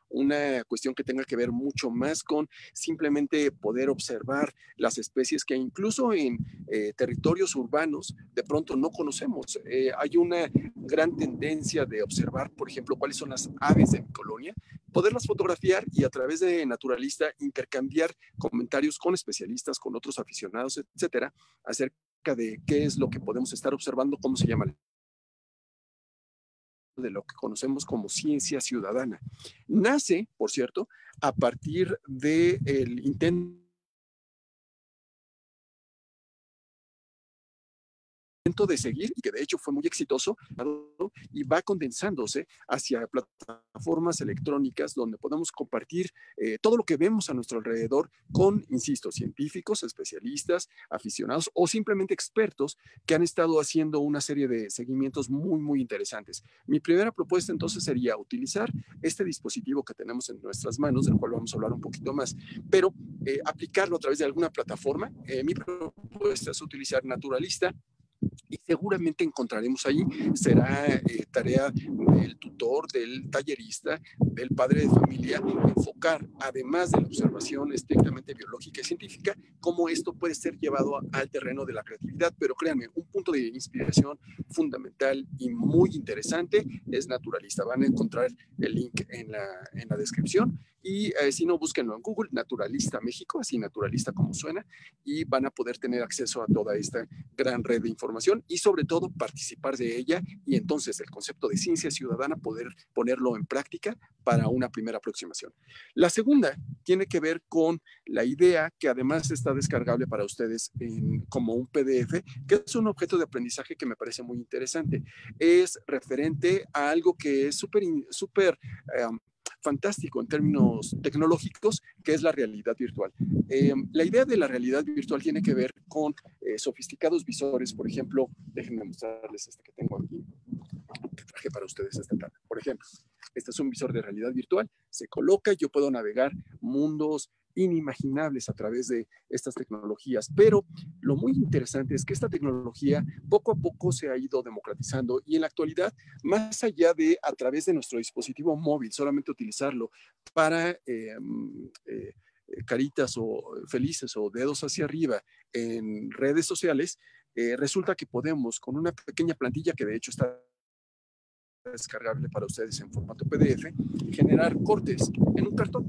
una cuestión que tenga que ver mucho más con simplemente poder observar las especies que incluso en territorios urbanos de pronto no conocemos. Hay una gran tendencia de observar, por ejemplo, cuáles son las aves de mi colonia, poderlas fotografiar y a través de Naturalista intercambiar comentarios con especialistas, con otros aficionados, etcétera, acerca de qué es lo que podemos estar observando, cómo se llama de lo que conocemos como ciencia ciudadana. Nace, por cierto, a partir del intento de seguir, y que de hecho fue muy exitoso, y va condensándose hacia plataformas electrónicas donde podemos compartir todo lo que vemos a nuestro alrededor con, insisto, científicos, especialistas, aficionados o simplemente expertos que han estado haciendo una serie de seguimientos muy, muy interesantes. Mi primera propuesta entonces sería utilizar este dispositivo que tenemos en nuestras manos, del cual vamos a hablar un poquito más, pero aplicarlo a través de alguna plataforma. Mi propuesta es utilizar Naturalista, y seguramente encontraremos ahí, será tarea del tutor, del tallerista, del padre de familia, enfocar, además de la observación estrictamente biológica y científica, cómo esto puede ser llevado al terreno de la creatividad. Pero créanme, un punto de inspiración fundamental y muy interesante es Naturalista. Van a encontrar el link en la descripción, y si no, búsquenlo en Google, Naturalista México, así Naturalista como suena, y van a poder tener acceso a toda esta gran red de información y sobre todo participar de ella, y entonces el concepto de ciencia ciudadana poder ponerlo en práctica para una primera aproximación. La segunda tiene que ver con la idea, que además está descargable para ustedes como un PDF, que es un objeto de aprendizaje que me parece muy interesante. Es referente a algo que es súper fantástico en términos tecnológicos, que es la realidad virtual. La idea de la realidad virtual tiene que ver con sofisticados visores. Por ejemplo, déjenme mostrarles este que tengo aquí, que traje para ustedes esta tarde. Por ejemplo, este es un visor de realidad virtual, se coloca, yo puedo navegar mundos inimaginables a través de estas tecnologías, pero lo muy interesante es que esta tecnología poco a poco se ha ido democratizando, y en la actualidad, más allá de a través de nuestro dispositivo móvil, solamente utilizarlo para caritas o felices o dedos hacia arriba en redes sociales, resulta que podemos, con una pequeña plantilla que de hecho está descargable para ustedes en formato PDF, generar cortes en un cartón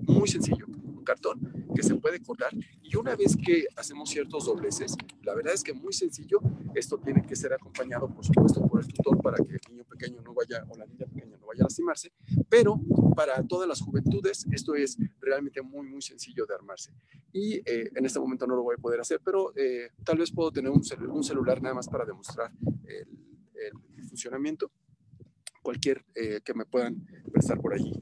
muy sencillo, un cartón que se puede cortar, y una vez que hacemos ciertos dobleces, la verdad es que muy sencillo. Esto tiene que ser acompañado, por supuesto, por el tutor para que el niño pequeño no vaya, o la niña pequeña no vaya a lastimarse, pero para todas las juventudes esto es realmente muy, muy sencillo de armarse. Y en este momento no lo voy a poder hacer, pero tal vez puedo tener un celular nada más para demostrar el funcionamiento. Cualquier que me puedan prestar por allí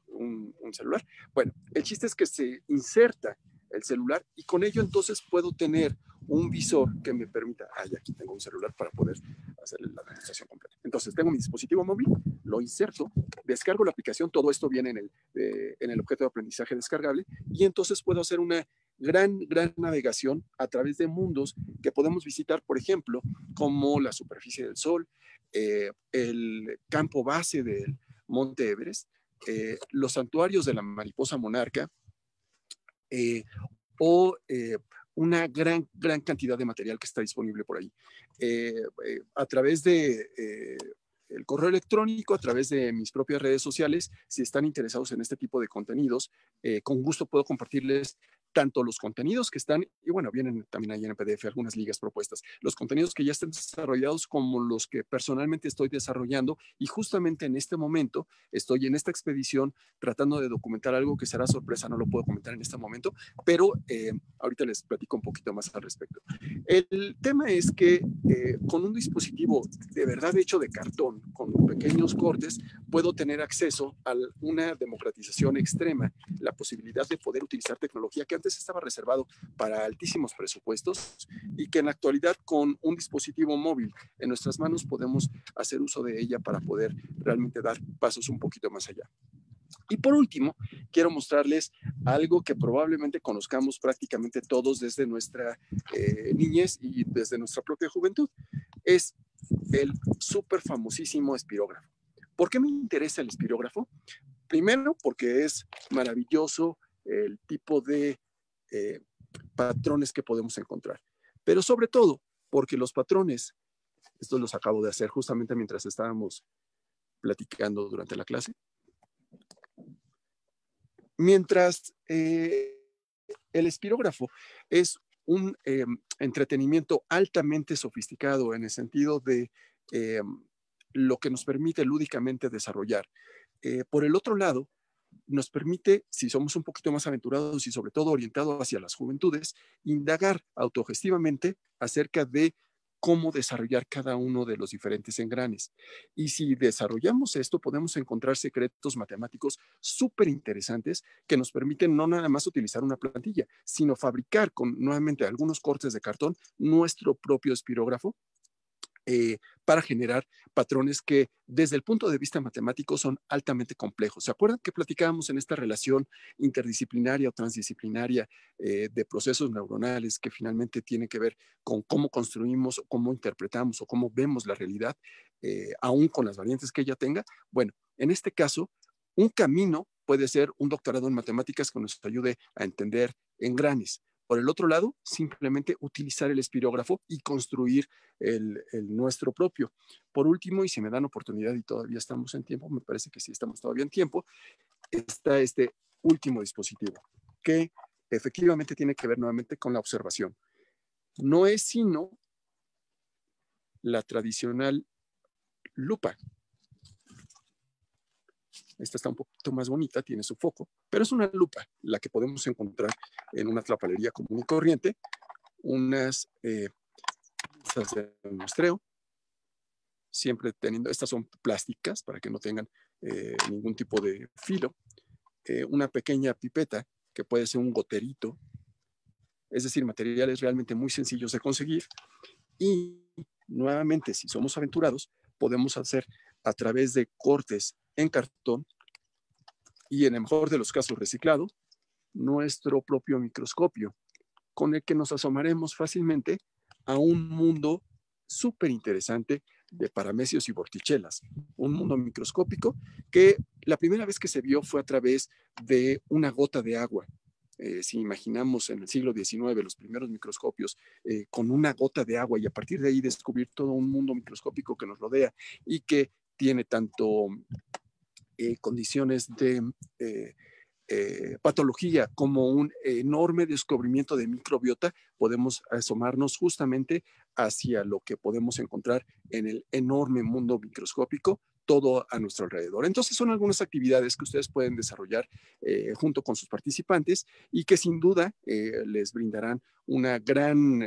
un celular. Bueno, el chiste es que se inserta el celular, y con ello entonces puedo tener un visor que me permita, aquí tengo un celular para poder hacer la demostración completa. Entonces tengo mi dispositivo móvil, lo inserto, descargo la aplicación, todo esto viene en el objeto de aprendizaje descargable, y entonces puedo hacer una gran navegación a través de mundos que podemos visitar, por ejemplo, como la superficie del Sol, el campo base del Monte Everest, los santuarios de la mariposa monarca, o una gran cantidad de material que está disponible por ahí. A través de el correo electrónico, a través de mis propias redes sociales, si están interesados en este tipo de contenidos, con gusto puedo compartirles tanto los contenidos que están, y bueno, vienen también ahí en el PDF algunas ligas propuestas, los contenidos que ya están desarrollados como los que personalmente estoy desarrollando, y justamente en este momento estoy en esta expedición tratando de documentar algo que será sorpresa, no lo puedo comentar en este momento, pero ahorita les platico un poquito más al respecto. El tema es que con un dispositivo de verdad hecho de cartón, con pequeños cortes, puedo tener acceso a una democratización extrema, la posibilidad de poder utilizar tecnología que antes estaba reservado para altísimos presupuestos y que en la actualidad con un dispositivo móvil en nuestras manos podemos hacer uso de ella para poder realmente dar pasos un poquito más allá. Y por último, quiero mostrarles algo que probablemente conozcamos prácticamente todos desde nuestra niñez y desde nuestra propia juventud. Es el súper famosísimo espirógrafo. ¿Por qué me interesa el espirógrafo? Primero, porque es maravilloso el tipo de patrones que podemos encontrar. Pero sobre todo, porque los patrones, estos los acabo de hacer justamente mientras estábamos platicando durante la clase, mientras el espirógrafo es un entretenimiento altamente sofisticado en el sentido de lo que nos permite lúdicamente desarrollar. Por el otro lado, nos permite, si somos un poquito más aventurados y sobre todo orientados hacia las juventudes, indagar autogestivamente acerca de cómo desarrollar cada uno de los diferentes engranes. Y si desarrollamos esto, podemos encontrar secretos matemáticos súper interesantes que nos permiten no nada más utilizar una plantilla, sino fabricar con nuevamente algunos cortes de cartón nuestro propio espirógrafo para generar patrones que desde el punto de vista matemático son altamente complejos. ¿Se acuerdan que platicábamos en esta relación interdisciplinaria o transdisciplinaria de procesos neuronales que finalmente tiene que ver con cómo construimos o cómo interpretamos o cómo vemos la realidad, aún con las variantes que ella tenga? Bueno, en este caso, un camino puede ser un doctorado en matemáticas que nos ayude a entender engranes. Por el otro lado, simplemente utilizar el espirógrafo y construir el nuestro propio. Por último, y si me dan oportunidad y todavía estamos en tiempo, me parece que sí estamos todavía en tiempo, está este último dispositivo que efectivamente tiene que ver nuevamente con la observación. No es sino la tradicional lupa. Esta está un poquito más bonita, tiene su foco, pero es una lupa, la que podemos encontrar en una tlapalería común y corriente, unas pinzas de muestreo, siempre teniendo, estas son plásticas para que no tengan ningún tipo de filo, una pequeña pipeta que puede ser un goterito, es decir, materiales realmente muy sencillos de conseguir, y nuevamente, si somos aventurados, podemos hacer a través de cortes en cartón y en el mejor de los casos reciclado, nuestro propio microscopio, con el que nos asomaremos fácilmente a un mundo súper interesante de paramecios y vortichelas, un mundo microscópico que la primera vez que se vio fue a través de una gota de agua. Si imaginamos en el siglo XIX los primeros microscopios con una gota de agua y a partir de ahí descubrir todo un mundo microscópico que nos rodea y que tiene tanto condiciones de patología como un enorme descubrimiento de microbiota, podemos asomarnos justamente hacia lo que podemos encontrar en el enorme mundo microscópico, todo a nuestro alrededor. Entonces son algunas actividades que ustedes pueden desarrollar junto con sus participantes y que sin duda les brindarán una gran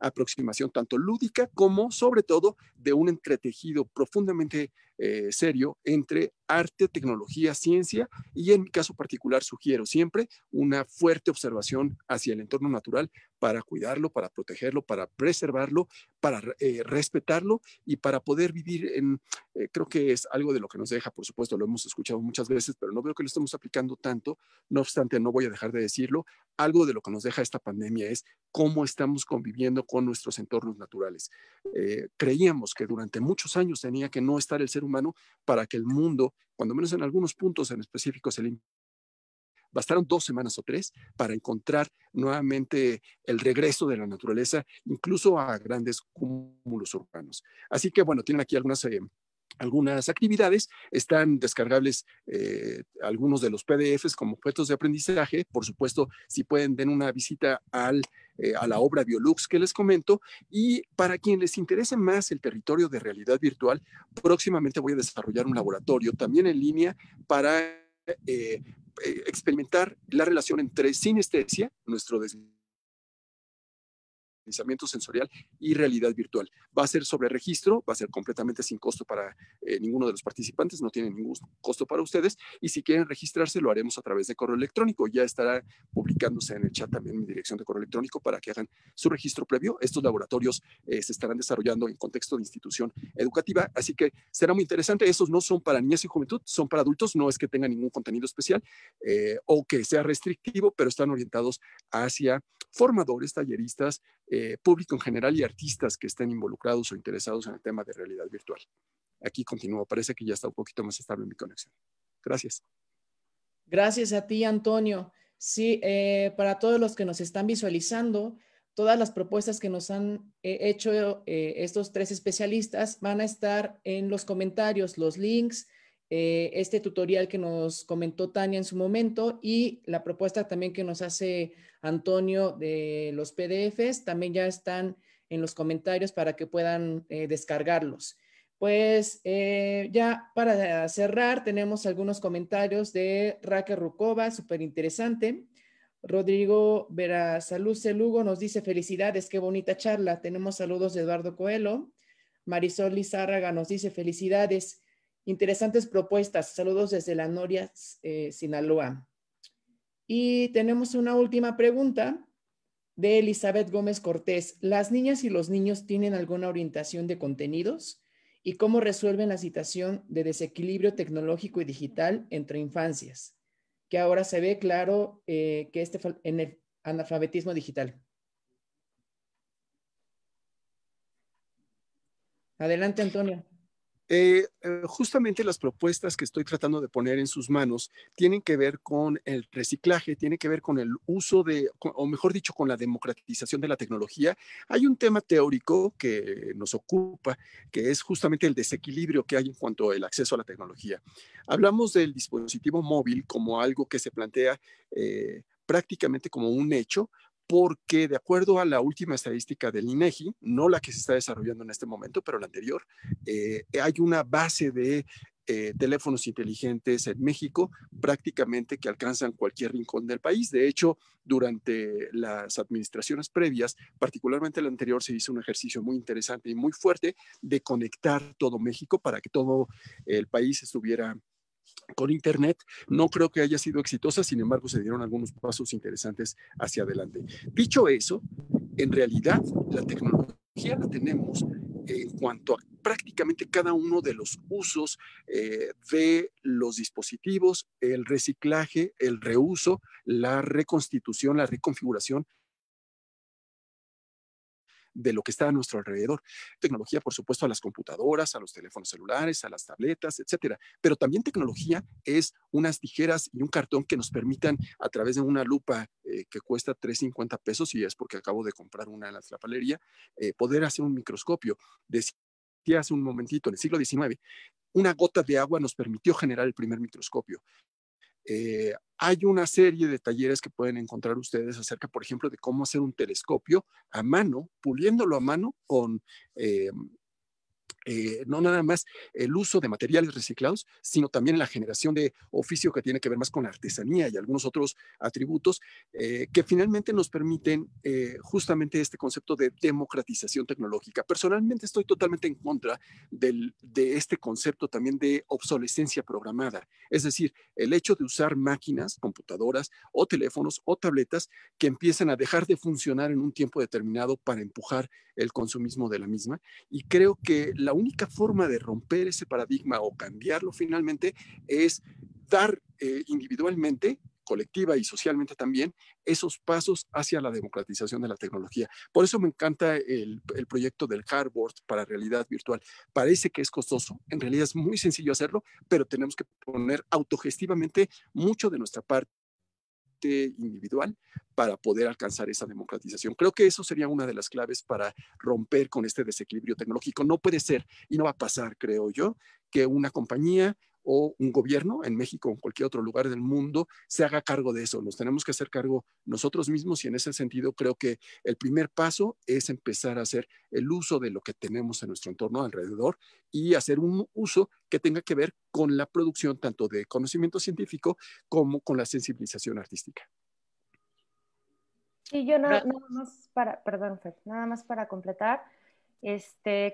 aproximación tanto lúdica como sobre todo de un entretejido profundamente serio entre arte, tecnología, ciencia y en mi caso particular sugiero siempre una fuerte observación hacia el entorno natural para cuidarlo, para protegerlo, para preservarlo, para respetarlo y para poder vivir en, creo que es algo de lo que nos deja, por supuesto, lo hemos escuchado muchas veces, pero no veo que lo estemos aplicando tanto, no obstante, no voy a dejar de decirlo, algo de lo que nos deja esta pandemia es cómo estamos conviviendo con nuestros entornos naturales. Creíamos que durante muchos años tenía que no estar el ser humano para que el mundo, cuando menos en algunos puntos en específico, se limpiara. Bastaron 2 semanas o 3 para encontrar nuevamente el regreso de la naturaleza, incluso a grandes cúmulos urbanos. Así que, bueno, tienen aquí algunas algunas actividades. Están descargables algunos de los PDFs como objetos de aprendizaje. Por supuesto, si pueden, den una visita a la obra Biolux que les comento. Y para quien les interese más el territorio de realidad virtual, próximamente voy a desarrollar un laboratorio también en línea para experimentar la relación entre sinestesia, nuestro deslizamiento sensorial, y realidad virtual. Va a ser sobre registro, va a ser completamente sin costo para ninguno de los participantes, no tiene ningún costo para ustedes, y si quieren registrarse lo haremos a través de correo electrónico. Ya estará publicándose en el chat también mi dirección de correo electrónico para que hagan su registro previo. Estos laboratorios se estarán desarrollando en contexto de institución educativa, así que será muy interesante. Esos no son para niñez y juventud, son para adultos. No es que tengan ningún contenido especial o que sea restrictivo, pero están orientados hacia formadores, talleristas, público en general y artistas que estén involucrados o interesados en el tema de realidad virtual. Aquí continúo, parece que ya está un poquito más estable mi conexión. Gracias. Gracias a ti, Antonio. Sí, para todos los que nos están visualizando, todas las propuestas que nos han hecho estos tres especialistas van a estar en los comentarios, los links, este tutorial que nos comentó Tania en su momento y la propuesta también que nos hace Antonio de los PDFs también ya están en los comentarios para que puedan descargarlos. Pues ya para cerrar tenemos algunos comentarios de Raquel Rukova, súper interesante. Rodrigo Verasaluce Lugo nos dice felicidades, qué bonita charla. Tenemos saludos de Eduardo Coelho. Marisol Lizárraga nos dice felicidades. Interesantes propuestas. Saludos desde La Noria, Sinaloa. Y tenemos una última pregunta de Elizabeth Gómez Cortés. ¿Las niñas y los niños tienen alguna orientación de contenidos? ¿Y cómo resuelven la situación de desequilibrio tecnológico y digital entre infancias? Que ahora se ve claro que en el analfabetismo digital. Adelante, Antonio. Justamente las propuestas que estoy tratando de poner en sus manos tienen que ver con el reciclaje, tienen que ver con el uso o mejor dicho, con la democratización de la tecnología. Hay un tema teórico que nos ocupa, que es justamente el desequilibrio que hay en cuanto al acceso a la tecnología. Hablamos del dispositivo móvil como algo que se plantea prácticamente como un hecho, porque de acuerdo a la última estadística del INEGI, no la que se está desarrollando en este momento, pero la anterior, hay una base de teléfonos inteligentes en México prácticamente que alcanzan cualquier rincón del país. De hecho, durante las administraciones previas, particularmente la anterior, se hizo un ejercicio muy interesante y muy fuerte de conectar todo México para que todo el país estuviera con Internet. No creo que haya sido exitosa, sin embargo, se dieron algunos pasos interesantes hacia adelante. Dicho eso, en realidad la tecnología la tenemos en cuanto a prácticamente cada uno de los usos de los dispositivos, el reciclaje, el reuso, la reconstitución, la reconfiguración de lo que está a nuestro alrededor. Tecnología, por supuesto, a las computadoras, a los teléfonos celulares, a las tabletas, etcétera. Pero también tecnología es unas tijeras y un cartón que nos permitan, a través de una lupa que cuesta $3.50, y es porque acabo de comprar una en la tlapalería, poder hacer un microscopio. Decía hace un momentito, en el siglo XIX, una gota de agua nos permitió generar el primer microscopio. Hay una serie de talleres que pueden encontrar ustedes acerca, por ejemplo, de cómo hacer un telescopio a mano, puliéndolo a mano con no nada más el uso de materiales reciclados, sino también la generación de oficio que tiene que ver más con la artesanía y algunos otros atributos que finalmente nos permiten justamente este concepto de democratización tecnológica. Personalmente estoy totalmente en contra de este concepto también de obsolescencia programada, es decir, el hecho de usar máquinas, computadoras o teléfonos o tabletas que empiezan a dejar de funcionar en un tiempo determinado para empujar el consumismo de la misma. Y creo que la única forma de romper ese paradigma o cambiarlo finalmente es dar individualmente, colectiva y socialmente también, esos pasos hacia la democratización de la tecnología. Por eso me encanta el proyecto del hardboard para realidad virtual. Parece que es costoso, en realidad es muy sencillo hacerlo, pero tenemos que poner autogestivamente mucho de nuestra parte parte individual para poder alcanzar esa democratización. Creo que eso sería una de las claves para romper con este desequilibrio tecnológico. No puede ser y no va a pasar, creo yo, que una compañía o un gobierno en México o en cualquier otro lugar del mundo se haga cargo de eso. Nos tenemos que hacer cargo nosotros mismos y en ese sentido creo que el primer paso es empezar a hacer el uso de lo que tenemos en nuestro entorno alrededor y hacer un uso que tenga que ver con la producción tanto de conocimiento científico como con la sensibilización artística. Y yo nada más para, perdón, Fer, nada más para completar,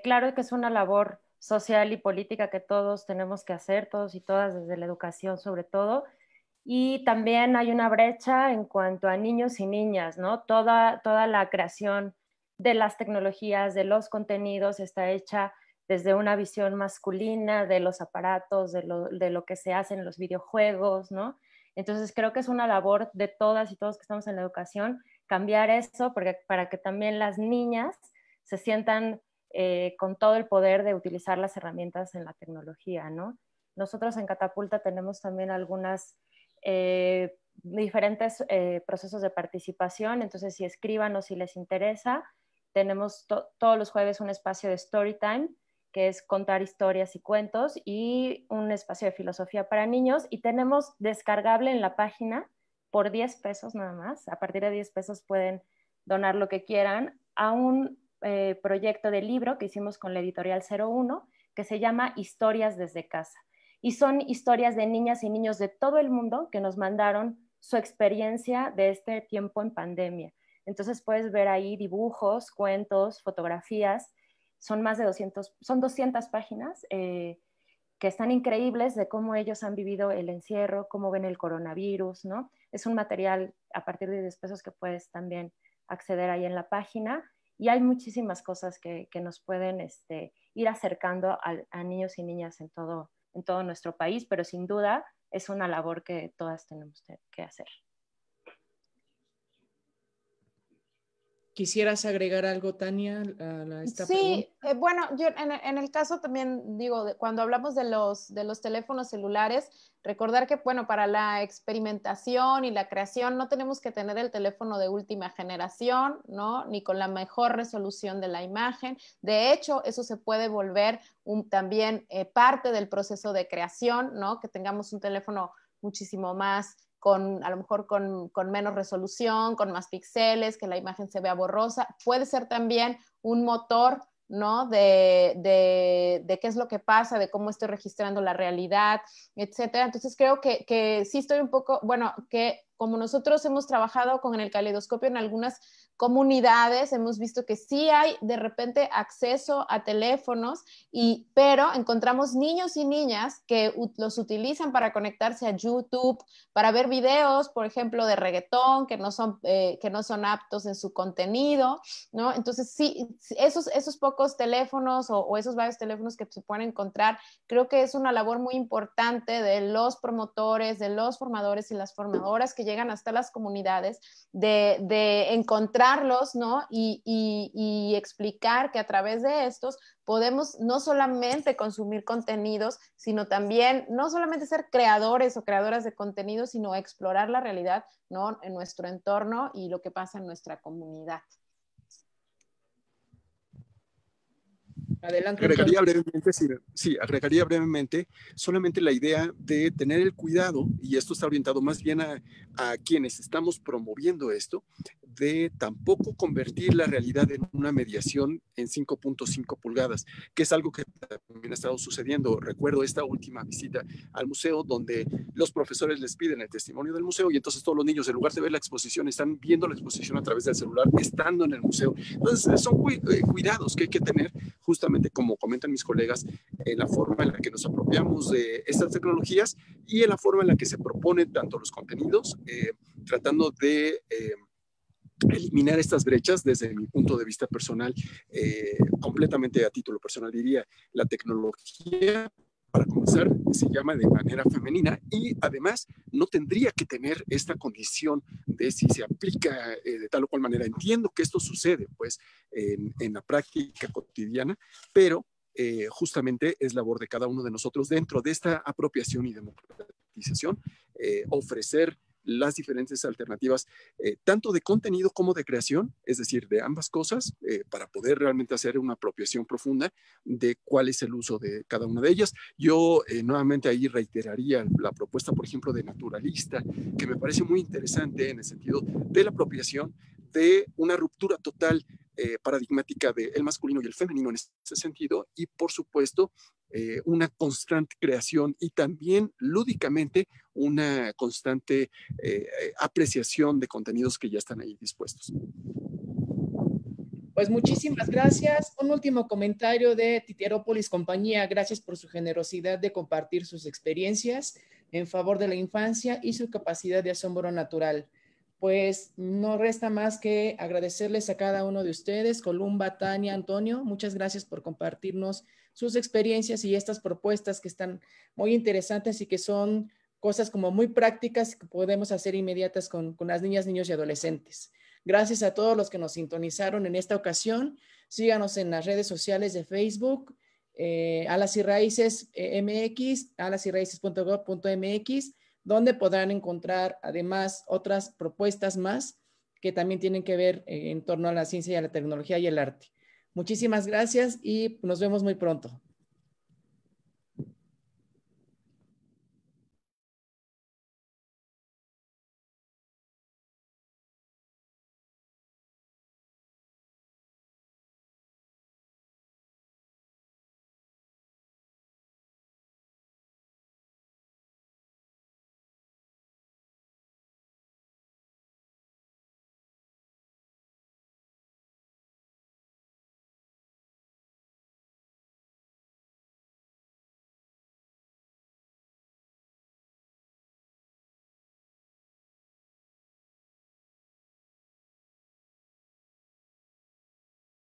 claro que es una labor social y política que todos tenemos que hacer, todos y todas, desde la educación sobre todo, y también hay una brecha en cuanto a niños y niñas, ¿no? Toda la creación de las tecnologías, de los contenidos, está hecha desde una visión masculina de los aparatos, de lo que se hace en los videojuegos, ¿no? Entonces creo que es una labor de todas y todos que estamos en la educación cambiar eso para que también las niñas se sientan con todo el poder de utilizar las herramientas en la tecnología, ¿no? Nosotros en Catapulta tenemos también algunas diferentes procesos de participación, entonces si escriban o si les interesa, tenemos todos los jueves un espacio de story time, que es contar historias y cuentos, y un espacio de filosofía para niños, y tenemos descargable en la página por 10 pesos nada más. A partir de 10 pesos pueden donar lo que quieran a un proyecto de libro que hicimos con la editorial 01 que se llama Historias desde casa. Y son historias de niñas y niños de todo el mundo que nos mandaron su experiencia de este tiempo en pandemia. Entonces puedes ver ahí dibujos, cuentos, fotografías. Son más de 200 páginas que están increíbles de cómo ellos han vivido el encierro, cómo ven el coronavirus, ¿no? Es un material a partir de 10 pesos que puedes también acceder ahí en la página, y hay muchísimas cosas que nos pueden ir acercando a niños y niñas en todo nuestro país, pero sin duda es una labor que todas tenemos que hacer. ¿Quisieras agregar algo, Tania, a esta Sí, pregunta? bueno, yo en el caso también digo, cuando hablamos de los teléfonos celulares, recordar que, bueno, para la experimentación y la creación no tenemos que tener el teléfono de última generación, ¿no? Ni con la mejor resolución de la imagen. De hecho, eso se puede volver también parte del proceso de creación, ¿no? Que tengamos un teléfono muchísimo más a lo mejor con menos resolución, con más píxeles, que la imagen se vea borrosa. Puede ser también un motor, ¿no? De qué es lo que pasa, de cómo estoy registrando la realidad, etcétera. Entonces creo que sí estoy un poco, bueno, que como nosotros hemos trabajado con el caleidoscopio en algunas comunidades, hemos visto que sí hay de repente acceso a teléfonos, pero encontramos niños y niñas que los utilizan para conectarse a YouTube, para ver videos, por ejemplo, de reggaetón, que no son aptos en su contenido, ¿no? Entonces, sí, esos pocos teléfonos o esos varios teléfonos que se pueden encontrar, creo que es una labor muy importante de los promotores, de los formadores y las formadoras que llegan hasta las comunidades, de encontrarlos, ¿no? Y explicar que a través de estos podemos no solamente consumir contenidos, sino también no solamente ser creadores o creadoras de contenidos, sino explorar la realidad, ¿no? En nuestro entorno y lo que pasa en nuestra comunidad. Adelante. Agregaría brevemente, agregaría brevemente solamente la idea de tener el cuidado, y esto está orientado más bien a quienes estamos promoviendo esto, de tampoco convertir la realidad en una mediación en 5.5 pulgadas, que es algo que también ha estado sucediendo. Recuerdo esta última visita al museo donde los profesores les piden el testimonio del museo y entonces todos los niños, en lugar de ver la exposición, están viendo la exposición a través del celular, estando en el museo. Entonces son cuidados que hay que tener, justamente como comentan mis colegas, en la forma en la que nos apropiamos de estas tecnologías y en la forma en la que se proponen tanto los contenidos, tratando de eliminar estas brechas. Desde mi punto de vista personal, completamente a título personal diría, la tecnología, para comenzar, se llama de manera femenina y además no tendría que tener esta condición de si se aplica de tal o cual manera. Entiendo que esto sucede pues en la práctica cotidiana, pero justamente es labor de cada uno de nosotros dentro de esta apropiación y democratización ofrecer las diferentes alternativas, tanto de contenido como de creación, es decir, de ambas cosas, para poder realmente hacer una apropiación profunda de cuál es el uso de cada una de ellas. Yo nuevamente ahí reiteraría la propuesta, por ejemplo, de Naturalista, que me parece muy interesante en el sentido de la apropiación, de una ruptura total paradigmática del masculino y el femenino en ese sentido, y por supuesto una constante creación y también lúdicamente una constante apreciación de contenidos que ya están ahí dispuestos. Pues muchísimas gracias. Un último comentario de Titierópolis Compañía. Gracias por su generosidad de compartir sus experiencias en favor de la infancia y su capacidad de asombro natural. Pues no resta más que agradecerles a cada uno de ustedes, Columba, Tania, Antonio. Muchas gracias por compartirnos sus experiencias y estas propuestas que están muy interesantes y que son cosas como muy prácticas que podemos hacer inmediatas con las niñas, niños y adolescentes. Gracias a todos los que nos sintonizaron en esta ocasión. Síganos en las redes sociales de Facebook, Alas y Raíces MX, alasyraíces.gov.mx, donde podrán encontrar además otras propuestas más que también tienen que ver en torno a la ciencia y a la tecnología y el arte. Muchísimas gracias y nos vemos muy pronto.